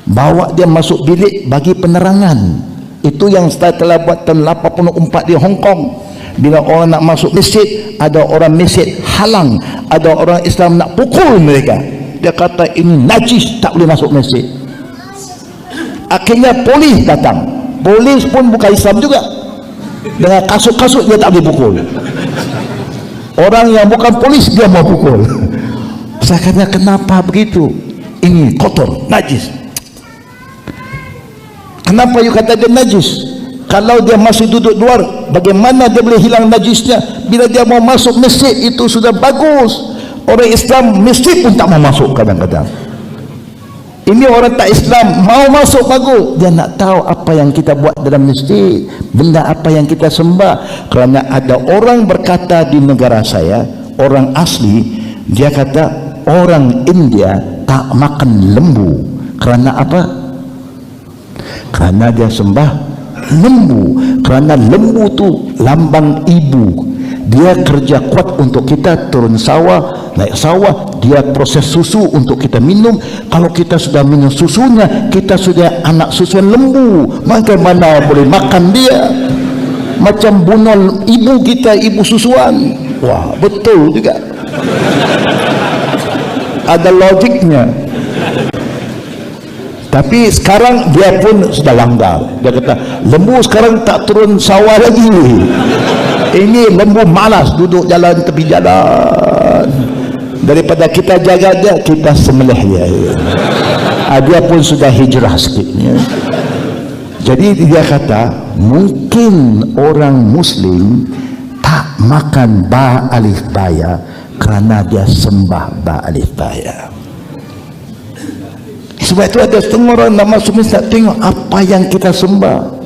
Bawa dia masuk bilik, bagi penerangan. Itu yang saya telah buat tahun 84 di Hong Kong. Bila orang nak masuk masjid, ada orang masjid halang, ada orang Islam nak pukul mereka. dia kata ini najis, tak boleh masuk masjid. Akhirnya polis datang. Polis pun bukan Islam juga, dengan kasut-kasut dia tak boleh pukul. Orang yang bukan polis dia mau pukul. Saya kata kenapa begitu? Ini kotor, najis. Kenapa you kata dia najis? Kalau dia masih duduk luar, bagaimana dia boleh hilang najisnya? Bila dia mau masuk masjid itu sudah bagus. Orang Islam masjid pun tak mau masuk kadang-kadang. Ini orang tak Islam mau masuk bagus. Dia nak tahu apa yang kita buat dalam masjid, benda apa yang kita sembah. Kerana ada orang berkata di negara saya, orang asli, dia kata orang India tak makan lembu. Kerana apa? Kerana dia sembah lembu. Kerana lembu tu lambang ibu. Dia kerja kuat untuk kita turun sawah, naik sawah, dia proses susu untuk kita minum. Kalau kita sudah minum susunya, kita sudah anak susuan lembu. Bagaimana boleh makan dia? Macam bunuh ibu kita, ibu susuan. Wah, betul juga. Ada logiknya. Tapi sekarang dia pun sudah langgar. Dia kata, lembu sekarang tak turun sawah lagi. Ini lembu malas duduk jalan tepi jalan. Daripada kita jaga dia, kita sembelih dia. Dia pun sudah hijrah sikitnya. Jadi dia kata, mungkin orang Muslim tak makan ba alif baya kerana dia sembah ba alif baya. Sebab itu ada setengah orang nak masuk masjid tengok apa yang kita sembah.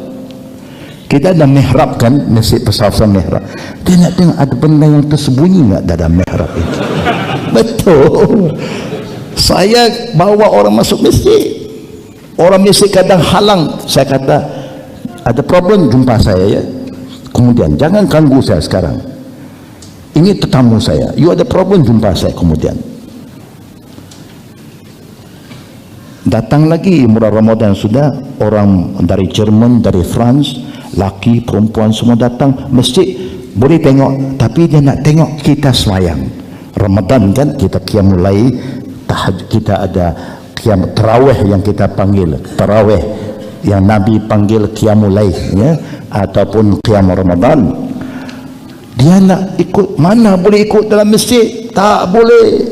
Kita ada mihrab kan, masjid pesawat mihrab. Dia nak tengok ada benda yang tersembunyi tak dalam mihrab itu. Betul. Saya bawa orang masuk masjid. Orang masjid kadang halang. Saya kata, ada problem jumpa saya ya. Kemudian, jangan ganggu saya sekarang. Ini tetamu saya. You ada problem jumpa saya kemudian. Datang lagi bulan Ramadan sudah, orang dari Jerman, dari France, laki, perempuan semua datang masjid. Boleh tengok, tapi dia nak tengok kita semayang. Ramadan kan, kita qiyamul lail, kita ada qiyam tarawih yang kita panggil tarawih, yang Nabi panggil qiyamul lail ya, ataupun qiyam Ramadan. Dia nak ikut, mana boleh ikut dalam masjid? Tak boleh.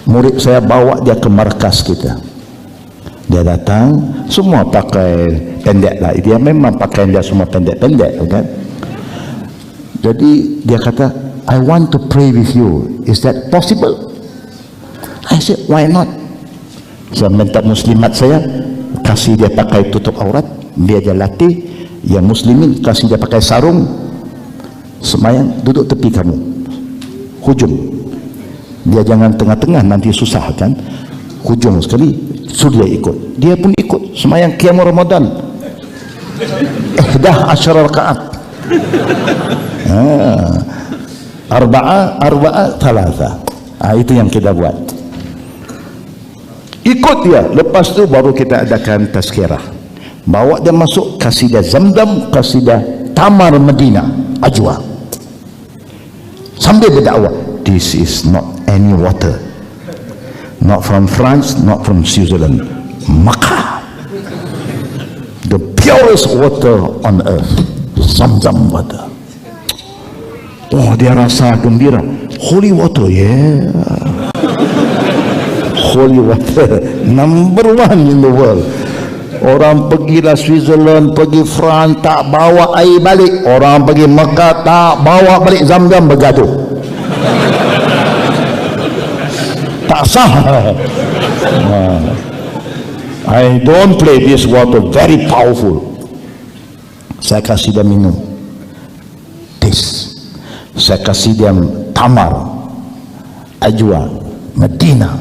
Murid saya bawa dia ke markas kita. Dia datang, semua pakai pendek lah. Dia memang pakaian dia semua pendek-pendek kan. Jadi dia kata, I want to pray with you. Is that possible? I said, why not? Saya minta muslimat saya, kasih dia pakai tutup aurat, dia latih. Yang muslimin kasih dia pakai sarung, semayang, duduk tepi kamu, hujung. Dia jangan tengah-tengah, nanti susah kan. Hujung sekali, suruh dia ikut. Dia pun ikut semayang qiyam Ramadan. Ihdah asyara rakaat. Arba'a thalatha. Itu yang kita buat. Ikut dia. Lepas tu baru kita adakan tazkirah. Bawa dia masuk, kasih dia Zamzam, kasih dia Tamar Medina, Ajwa. Sambil berdakwah. This is not any water. Not from France, not from Switzerland. Makkah, the purest water on earth. Zamzam water. Oh, dia rasa gembira. Holy water, yeah. Holy water, number one in the world. Orang pergilah Switzerland, pergi France, tak bawa air balik. Orang pergi Makkah, tak bawa balik Zamzam, bergaduh. Tak sah. I don't play this water, very powerful. Saya kasih dia minum. Taste. Saya kasih dia Tamar, Ajwa, Medina.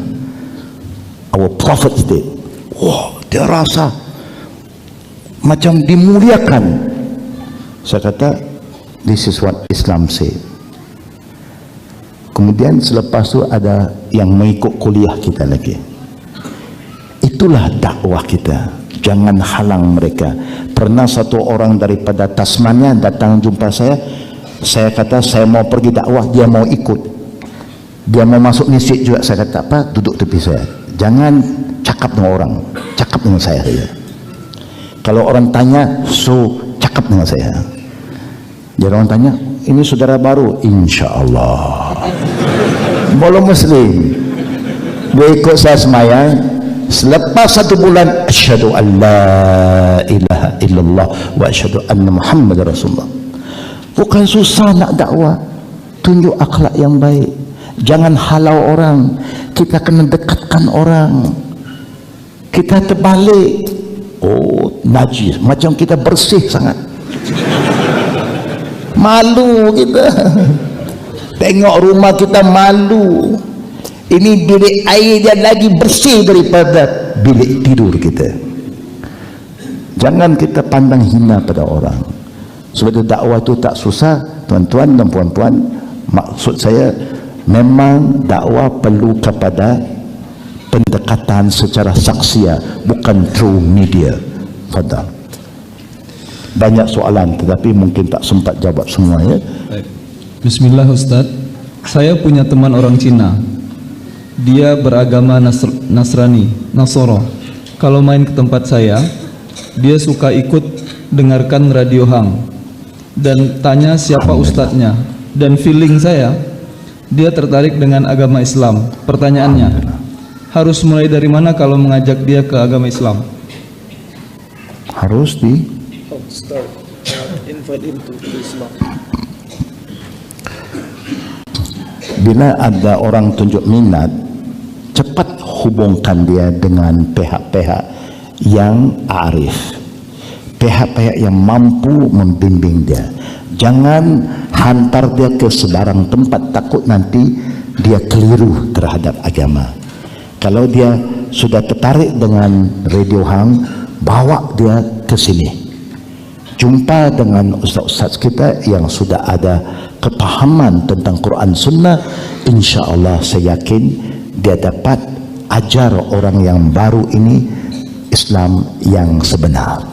Our prophet did. Wah, dia rasa macam dimuliakan. Saya kata, this is what Islam say. Kemudian selepas tu ada yang mengikut kuliah kita lagi. Itulah dakwah kita. Jangan halang mereka. Pernah satu orang daripada Tasmania datang jumpa saya. Saya kata saya mau pergi dakwah, dia mau ikut. Dia mau masuk masjid juga, saya kata apa, duduk tepi saya, jangan cakap dengan orang, cakap dengan saya saja. Kalau orang tanya, cakap dengan saya. Jadi orang tanya, ini saudara baru? Insya Allah. Belum muslim, dia ikut saya semayang. Selepas 1 bulan, asyhadu an la ilaha illallah wa asyhadu anna Muhammad Rasulullah. Bukan susah nak dakwah, tunjuk akhlak yang baik, jangan halau orang, kita kena dekatkan orang. Kita terbalik, oh najis, macam kita bersih sangat, malu kita. Tengok rumah kita malu, ini bilik air dia lagi bersih daripada bilik tidur kita. Jangan kita pandang hina pada orang. Sebab dakwah itu tak susah, tuan-tuan dan puan-puan. Maksud saya, memang dakwah perlu kepada pendekatan secara saksia, bukan through media. Fadal. Banyak soalan tetapi mungkin tak sempat jawab semua, ya. Bismillah Ustaz, saya punya teman orang Cina. Dia beragama Nasrani. Kalau main ke tempat saya, dia suka ikut dengarkan radio Hang dan tanya siapa ustadznya. Dan feeling saya, dia tertarik dengan agama Islam. Pertanyaannya, harus mulai dari mana kalau mengajak dia ke agama Islam? Harus invite him to Islam. Bila ada orang tunjuk minat, cepat hubungkan dia dengan pihak-pihak yang arif, pihak-pihak yang mampu membimbing dia. Jangan hantar dia ke sebarang tempat, takut nanti dia keliru terhadap agama. Kalau dia sudah tertarik dengan Radio Hang, bawa dia ke sini, jumpa dengan ustaz-ustaz kita yang sudah ada kepahaman tentang Quran Sunnah. Insya Allah saya yakin dia dapat ajar orang yang baru ini Islam yang sebenar,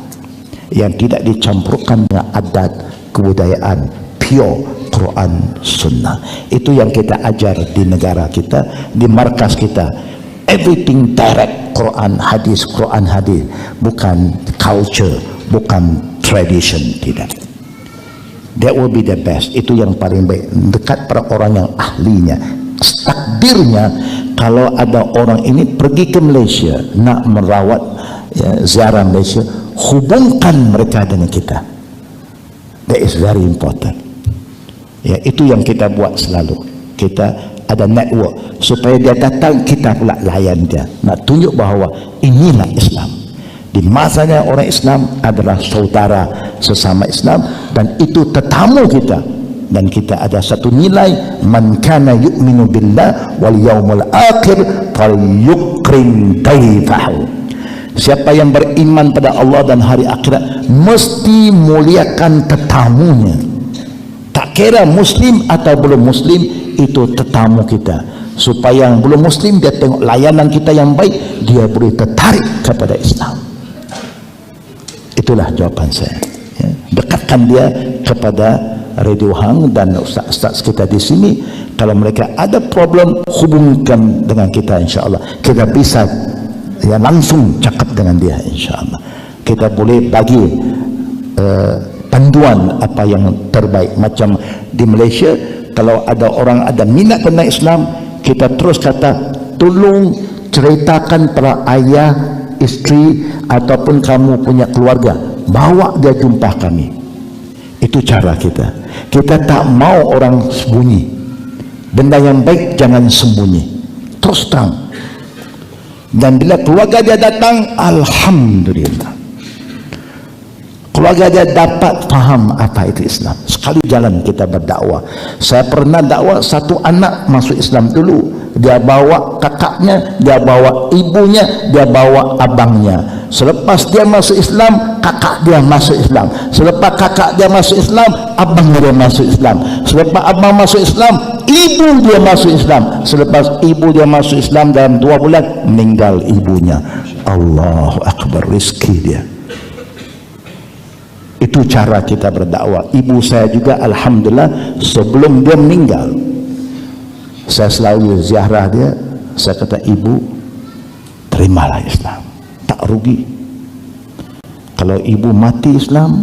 yang tidak dicampurkan dengan adat kebudayaan, pure Quran Sunnah. Itu yang kita ajar di negara kita, di markas kita. Everything direct, Quran hadis, bukan culture, bukan tradition, tidak. That will be the best. Itu yang paling baik, dekat pada orang yang ahlinya. Takdirnya kalau ada orang ini pergi ke Malaysia nak merawat, ya, ziarah Malaysia, hubungkan mereka dengan kita. That is very important. Ya, itu yang kita buat selalu. Kita ada network supaya dia datang, kita pula layan dia, nak tunjuk bahawa inilah Islam. Di masanya orang Islam adalah saudara sesama Islam, dan itu tetamu kita. Dan kita ada satu nilai, man kana yu'minu billah wal yaumil akhir falyukrim dayfahu. Siapa yang beriman pada Allah dan hari akhirat mesti muliakan tetamunya. Tak kira muslim atau belum muslim, itu tetamu kita. Supaya yang belum muslim dia tengok layanan kita yang baik, dia boleh tertarik kepada Islam. Itulah jawapan saya, ya. Dekatkan dia kepada Radio Hang dan ustaz-ustaz kita di sini. Kalau mereka ada problem, hubungkan dengan kita, insya-Allah. Kita bisa, ya, langsung cakap dengan dia, insya-Allah. Kita boleh bagi panduan apa yang terbaik. Macam di Malaysia, kalau ada orang ada minat tentang Islam, kita terus kata, tolong ceritakan pada ayah, isteri ataupun kamu punya keluarga, bawa dia jumpa kami. Itu cara kita. Kita tak mau orang sembunyi. Benda yang baik jangan sembunyi, terus terang. Dan bila keluarga dia datang, alhamdulillah, keluarga dia dapat faham apa itu Islam. Sekali jalan kita berdakwah. Saya pernah dakwah, satu anak masuk Islam dulu, dia bawa kakaknya, dia bawa ibunya, dia bawa abangnya. Selepas dia masuk Islam, kakak dia masuk Islam. Selepas kakak dia masuk Islam, abang dia masuk Islam. Selepas abang masuk Islam, ibu dia masuk Islam. Selepas ibu dia masuk Islam, dalam 2 bulan meninggal ibunya. Allahu Akbar, rezeki dia. Itu cara kita berdakwah. Ibu saya juga alhamdulillah sebelum dia meninggal, Saya selalu ziarah dia, saya kata, ibu, terimalah Islam, tak rugi. Kalau ibu mati Islam,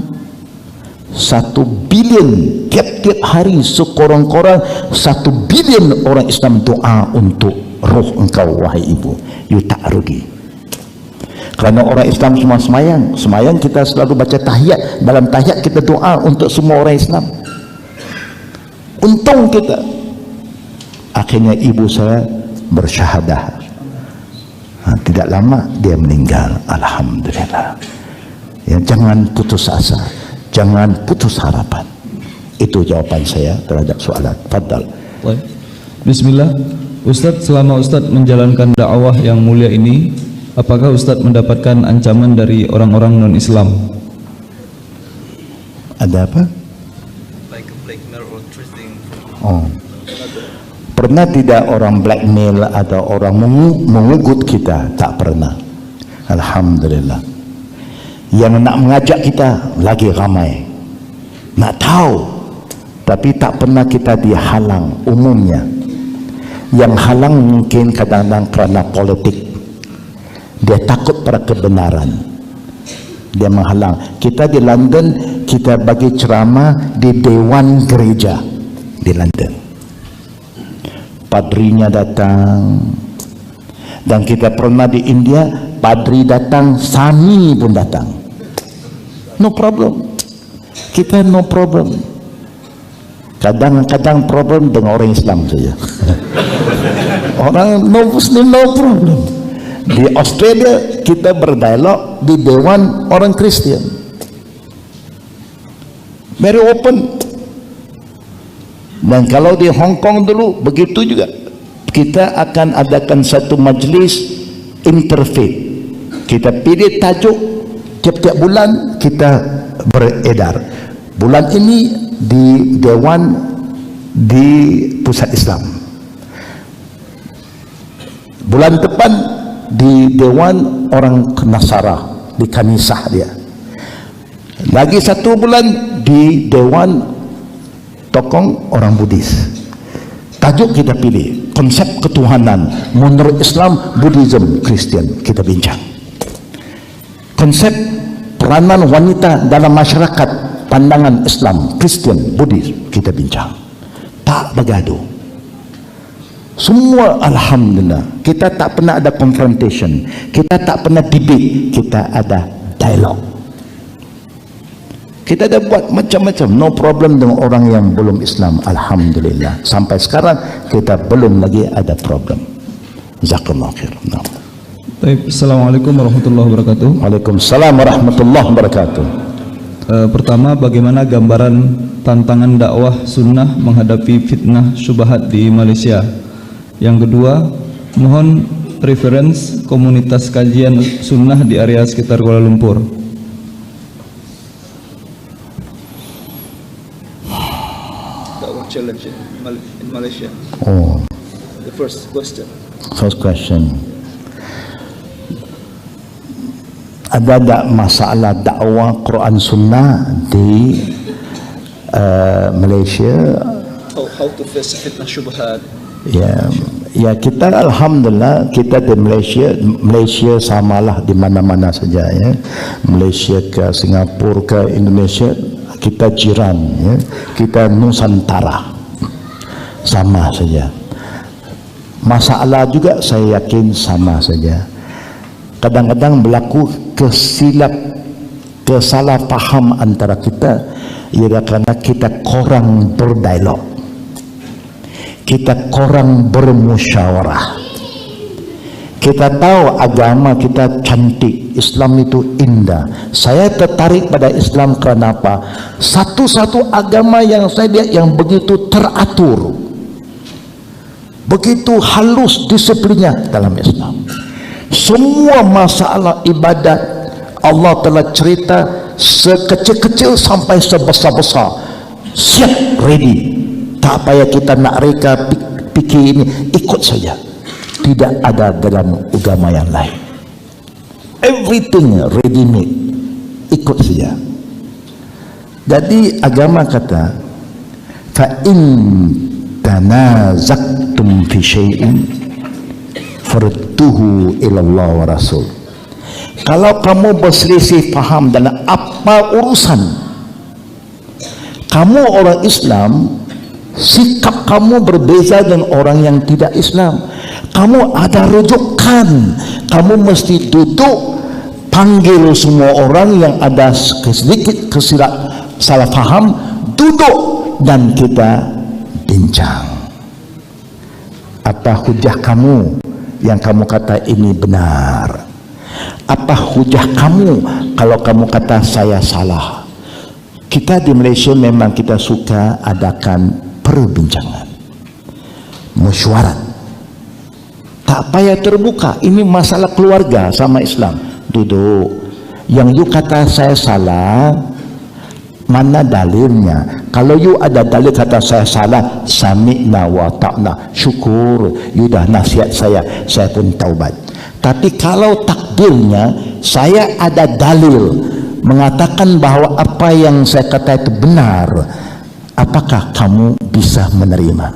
1 bilion tiap-tiap hari, sekorang-korang 1 bilion orang Islam doa untuk roh engkau, wahai ibu. You tak rugi. Kerana orang Islam semua semayang kita selalu baca tahiyat. Dalam tahiyat kita doa untuk semua orang Islam. Untung kita. Akhirnya ibu saya bersyahadah. Tidak lama dia meninggal, alhamdulillah. Ya, jangan putus asa, jangan putus harapan. Itu jawaban saya terhadap soalan. Fadal. Bismillah. Ustadz, selama Ustadz menjalankan dakwah yang mulia ini, apakah Ustadz mendapatkan ancaman dari orang-orang non-Islam? Ada apa? Like blackmail or threatening. Oh. Pernah tidak orang blackmail atau orang mengugut kita? Tak pernah. Alhamdulillah. Yang nak mengajak kita lagi ramai. Nak tahu, tapi tak pernah kita dihalang umumnya. Yang halang mungkin kadang-kadang kerana politik. Dia takut pada kebenaran. Dia menghalang. Kita di London, kita bagi ceramah di Dewan Gereja di London. Padrinya datang. Dan kita pernah di India, padri datang, sami pun datang. No problem. Kita no problem. Kadang-kadang problem dengan orang Islam saja. Orang no Muslim no problem. Di Australia kita berdialog di Dewan orang Kristian. Very open. Dan kalau di Hong Kong dulu begitu juga. Kita akan adakan satu majlis interfaith. Kita pilih tajuk, tiap-tiap bulan kita beredar. Bulan ini di Dewan di Pusat Islam. Bulan depan di Dewan orang Nasara, di kanisah dia. Lagi 1 bulan di Dewan Tokong orang Buddhis. Tajuk kita pilih, konsep ketuhanan menurut Islam, Buddhism, Kristian, kita bincang. Konsep peranan wanita dalam masyarakat, pandangan Islam, Kristian, Buddhis, kita bincang. Tak bergaduh. Semua alhamdulillah. Kita tak pernah ada confrontation, kita tak pernah debate, kita ada dialog. Kita dah buat macam-macam, no problem dengan orang yang belum Islam, alhamdulillah. Sampai sekarang kita belum lagi ada problem. Jazakallahu khair. Baik, Assalamualaikum warahmatullahi wabarakatuh. Waalaikumsalam warahmatullahi wabarakatuh. Pertama, bagaimana gambaran tantangan dakwah sunnah menghadapi fitnah syubhat di Malaysia? Yang kedua, mohon reference komunitas kajian sunnah di area sekitar Kuala Lumpur. Dakwah challenge in Malaysia. Oh, The first question. first question. Ada tak masalah dakwah Quran Sunnah di Malaysia? How to face fitnah syubhat? Ya kita alhamdulillah kita di Malaysia samalah di mana-mana saja ya. Malaysia ke Singapura ke Indonesia, kita jiran ya. Kita Nusantara. Sama saja. Masalah juga saya yakin sama saja. Kadang-kadang berlaku kesalah faham antara kita, ialah kerana kita kurang berdialog, kita kurang bermusyawarah. Kita tahu agama kita cantik, Islam itu indah. Saya tertarik pada Islam kerana apa? Satu-satu agama yang saya lihat yang begitu teratur, begitu halus disiplinnya dalam Islam. Semua masalah ibadat Allah telah cerita, sekecil-kecil sampai sebesar-besar, siap, ready. Tak payah kita nak reka fikir ini, ikut saja. Tidak ada dalam agama yang lain. Everything ready made, ikut saja. Jadi agama kata, fa in tanazak tanaza'tum fi syai'in farudduhu ila Allah wa Rasul. Kalau kamu berselisih faham dalam apa urusan, kamu orang Islam, sikap kamu berbeza dengan orang yang tidak Islam, kamu ada rujukan, kamu mesti duduk panggil semua orang yang ada sedikit salah faham, duduk dan kita bincang. Apa hujah kamu yang kamu kata ini benar? Apa hujah kamu kalau kamu kata saya salah? Kita di Malaysia memang kita suka adakan perbincangan, mesyuarat. Tak payah terbuka, ini masalah keluarga sama Islam. Duduk, yang you kata saya salah, mana dalilnya? Kalau you ada dalil kata saya salah, sami'na wa ta'na, syukur, you dah nasihat saya pun taubat. Tapi kalau takdirnya saya ada dalil mengatakan bahawa apa yang saya kata itu benar, apakah kamu bisa menerima?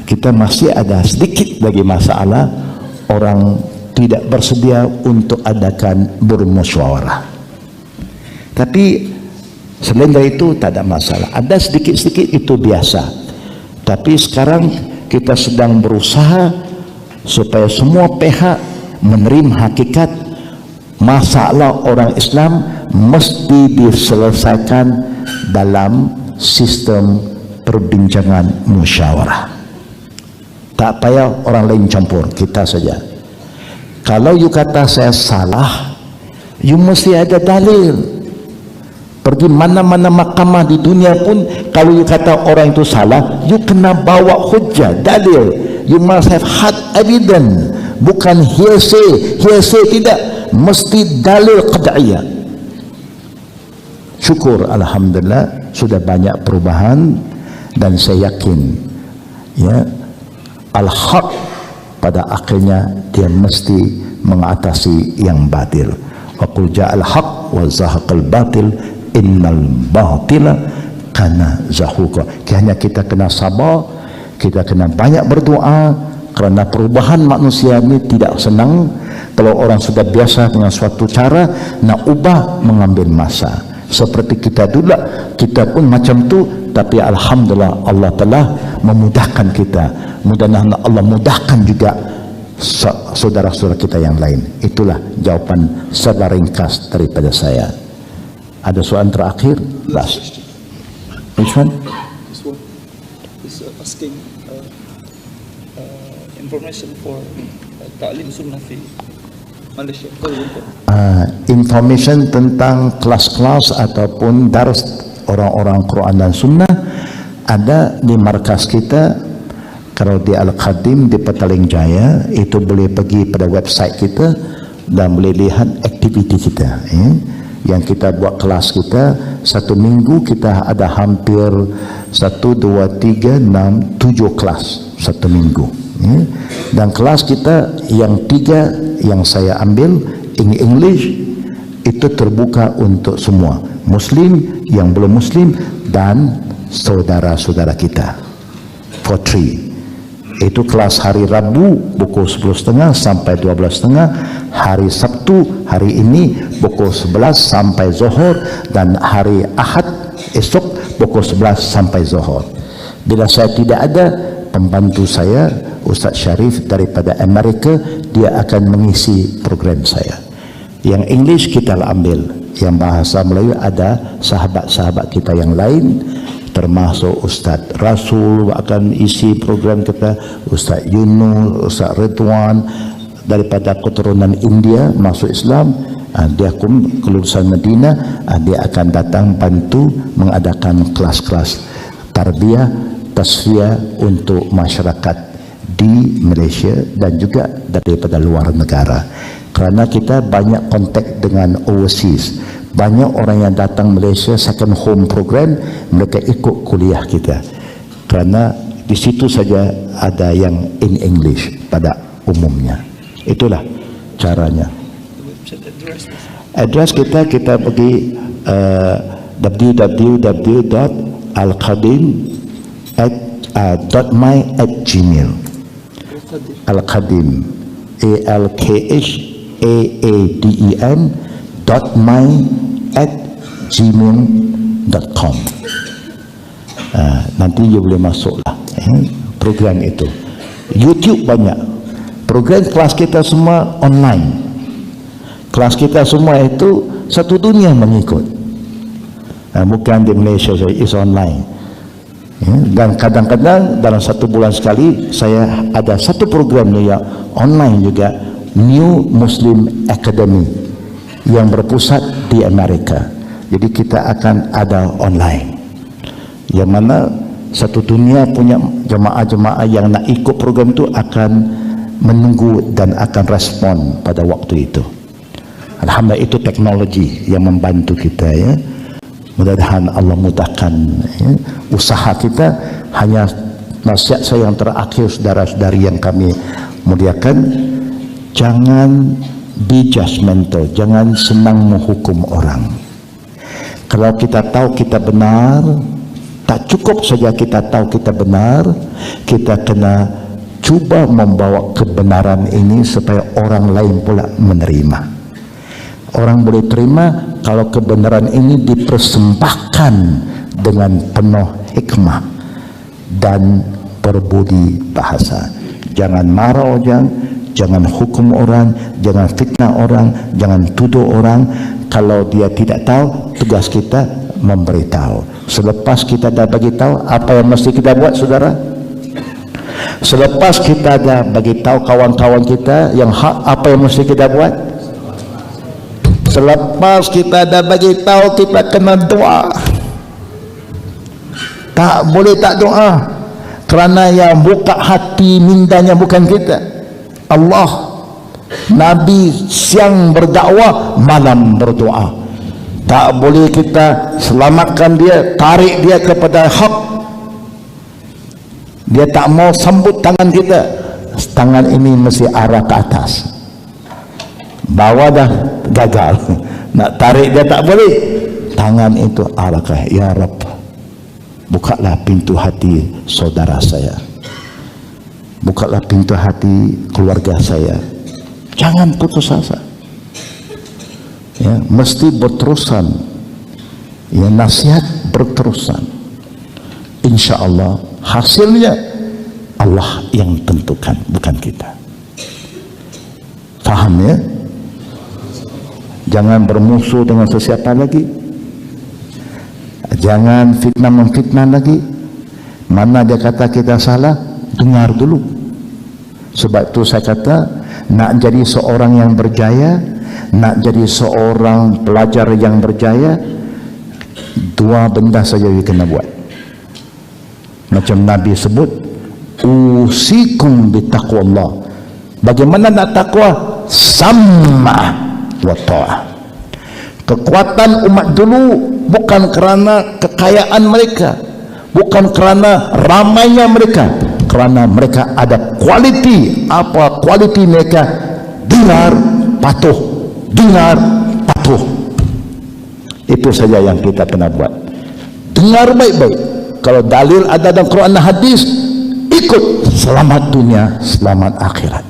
Kita masih ada sedikit lagi masalah orang tidak bersedia untuk adakan bermusyawarah. Tapi selain dari itu tak ada masalah. Ada sedikit-sedikit itu biasa. Tapi sekarang kita sedang berusaha supaya semua pihak menerima hakikat masalah orang Islam mesti diselesaikan dalam sistem perbincangan musyawarah. Tak payah orang lain campur, kita saja. Kalau you kata saya salah, you mesti ada dalil. Pergi mana-mana mahkamah di dunia pun, kalau you kata orang itu salah, you kena bawa hujah, dalil. You must have hard evidence, bukan hearsay tidak, mesti dalil qad'iyah. Syukur alhamdulillah sudah banyak perubahan, dan saya yakin ya al-haq pada akhirnya dia mesti mengatasi yang batil. Wa qul ja'al haq wa zahaqal batil innal batila kana zahuqa. Hanya kita kena sabar, kita kena banyak berdoa, kerana perubahan manusia ini tidak senang. Kalau orang sudah biasa dengan suatu cara, nak ubah mengambil masa. Seperti kita dulu, kita pun macam tu, tapi alhamdulillah Allah telah memudahkan kita. Mudah-mudahan Allah mudahkan juga saudara-saudara kita yang lain. Itulah jawapan secara ringkas daripada saya. Ada soalan terakhir? Last. Which one? This one is asking information for Ta'lim Sunnah fi Malaysia. Information tentang kelas-kelas ataupun dars orang-orang Quran dan Sunnah ada di markas kita. Kalau di Al-Qadim di Petaling Jaya, itu boleh pergi pada website kita dan boleh lihat aktiviti kita yang kita buat. Kelas kita satu minggu kita ada hampir 1, 2, 3, 6, 7 kelas satu minggu dan kelas kita yang 3 yang saya ambil English itu terbuka untuk semua, Muslim, yang belum Muslim, dan saudara-saudara kita for free. Itu kelas hari Rabu pukul 10.30 sampai 12.30, hari Sabtu hari ini pukul 11 sampai Zuhur, dan hari Ahad esok pukul 11 sampai Zuhur. Bila saya tidak ada, pembantu saya Ustaz Syarif daripada Amerika, dia akan mengisi program saya. Yang English kita ambil, yang bahasa Melayu ada sahabat-sahabat kita yang lain, termasuk Ustaz Rasul akan isi program kita, Ustaz Yunus, Ustaz Ridwan daripada keturunan India masuk Islam, dia kelulusan Madinah, dia akan datang bantu mengadakan kelas-kelas tarbiyah, tasfiyah untuk masyarakat di Malaysia dan juga daripada luar negara. Kerana kita banyak kontak dengan overseas, banyak orang yang datang Malaysia second home program, mereka ikut kuliah kita kerana di situ saja ada yang in English pada umumnya. Itulah caranya. Address kita pergi www.al-quran alqadim .my@gmail. Alqadim alkhaadem.my@gmail.com. Nanti you boleh masuklah program itu. YouTube banyak program kelas kita semua online. Kelas kita semua itu satu dunia mengikut. Bukan di Malaysia saja, is online. Dan kadang-kadang dalam satu bulan sekali saya ada satu program yang online juga, New Muslim Academy, yang berpusat di Amerika. Jadi kita akan ada online, yang mana satu dunia punya jemaah-jemaah yang nak ikut program itu akan menunggu dan akan respon pada waktu itu. Alhamdulillah, itu teknologi yang membantu kita ya. Mudah-mudahan Allah mudahkan ya, usaha kita. Hanya nasihat saya yang terakhir, saudara-saudari yang kami muliakan, jangan be judgmental, jangan senang menghukum orang. Kalau kita tahu kita benar, tak cukup saja kita tahu kita benar, kita kena cuba membawa kebenaran ini supaya orang lain pula menerima. Orang boleh terima kalau kebenaran ini dipersembahkan dengan penuh hikmah dan berbudi bahasa. Jangan marah orang, jangan hukum orang, jangan fitnah orang, jangan tuduh orang. Kalau dia tidak tahu, tugas kita memberitahu. Selepas kita dah bagi tahu, apa yang mesti kita buat, saudara? Selepas kita dah bagi tahu kawan-kawan kita yang hak, apa yang mesti kita buat? Selepas kita dah bagi tahu, kita kena doa. Tak boleh tak doa, kerana yang buka hati mintanya bukan kita, Allah. Nabi siang berdakwah, malam berdoa. Tak boleh kita selamatkan dia, tarik dia kepada hak. Dia tak mau sambut tangan kita, tangan ini mesti arah ke atas. Bawah dah gagal, nak tarik dia tak boleh, tangan itu arah ke, ya Rabb, bukalah pintu hati saudara saya, bukalah pintu hati keluarga saya. Jangan putus asa ya, mesti berterusan ya, nasihat berterusan. Insya Allah hasilnya Allah yang tentukan, bukan kita. Faham ya? Jangan bermusuh dengan sesiapa lagi, jangan fitnah memfitnah lagi. Mana dia kata kita salah, dengar dulu. Sebab itu saya kata, nak jadi seorang yang berjaya, nak jadi seorang pelajar yang berjaya, dua benda saja yang kena buat. Macam Nabi sebut, usikum bitaqwallah. Bagaimana nak takwa? Sama wa ta'ah. Kekuatan umat dulu bukan kerana kekayaan mereka, bukan kerana ramainya mereka, kerana mereka ada kualiti. Apa kualiti mereka? Dengar, patuh, dengar, patuh. Itu saja yang kita kena buat. Dengar baik-baik. Kalau dalil ada dalam Quran dan hadis, ikut, selamat dunia, selamat akhirat.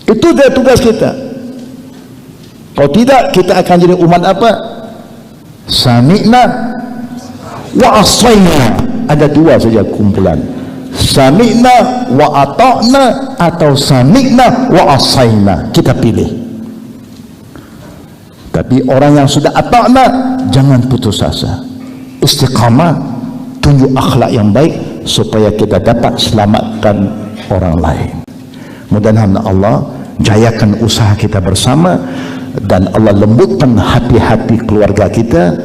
Itu dia tugas kita. Kalau tidak, kita akan jadi umat apa? Sami'na wa asayna. Ada dua saja kumpulan, sami'na wa ata'na atau sami'na wa asayna. Kita pilih. Tapi orang yang sudah ata'na, jangan putus asa, istiqamah, tunjuk akhlak yang baik supaya kita dapat selamatkan orang lain. Mudah-mudahan Allah jayakan usaha kita bersama, dan Allah lembutkan hati-hati keluarga kita,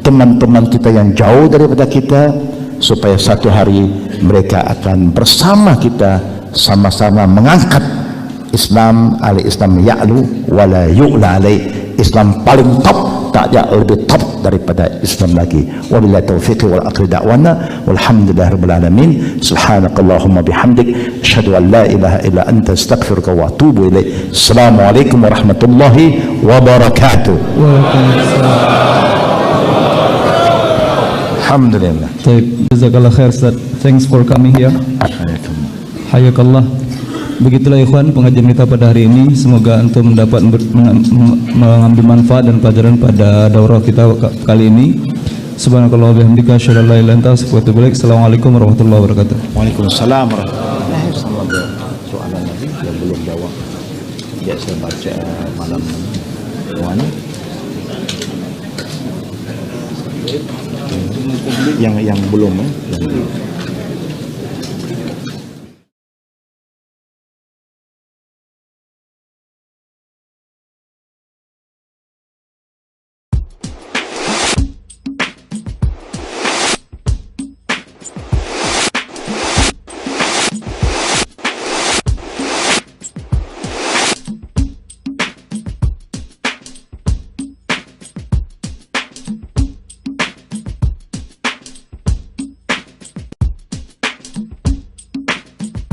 teman-teman kita yang jauh daripada kita, supaya satu hari mereka akan bersama kita sama-sama mengangkat Islam. Al-Islam ya'lu wa la yu'la alaih. Islam paling top, tak ada lebih top daripada Islam lagi. Wabillahi taufiq wal akhir da'wana walhamdulillahirabbil alamin. Subhanakallahumma bihamdik, asyhadu an la ilaha illa anta, astaghfiruka wa atubu ilaik. Assalamualaikum warahmatullahi wabarakatuh. Waalaikumsalam. Alhamdulillah. Baik, jazakallah khair Ustaz. Thanks for coming here. Hayakallah. Begitulah ikhwan pengajian kita pada hari ini. Semoga antum mendapat mengambil manfaat dan pelajaran pada daurah kita kali ini. Subhanakallah wa bihamdika asyhadu an la ilaha illa anta astaghfiruka wa atubu ilaik. Assalamualaikum warahmatullahi wabarakatuh. Waalaikumsalam warahmatullahi wabarakatuh. Sama ada soalan lagi yang belum jawab. Ya saya baca malam ini. Yang belum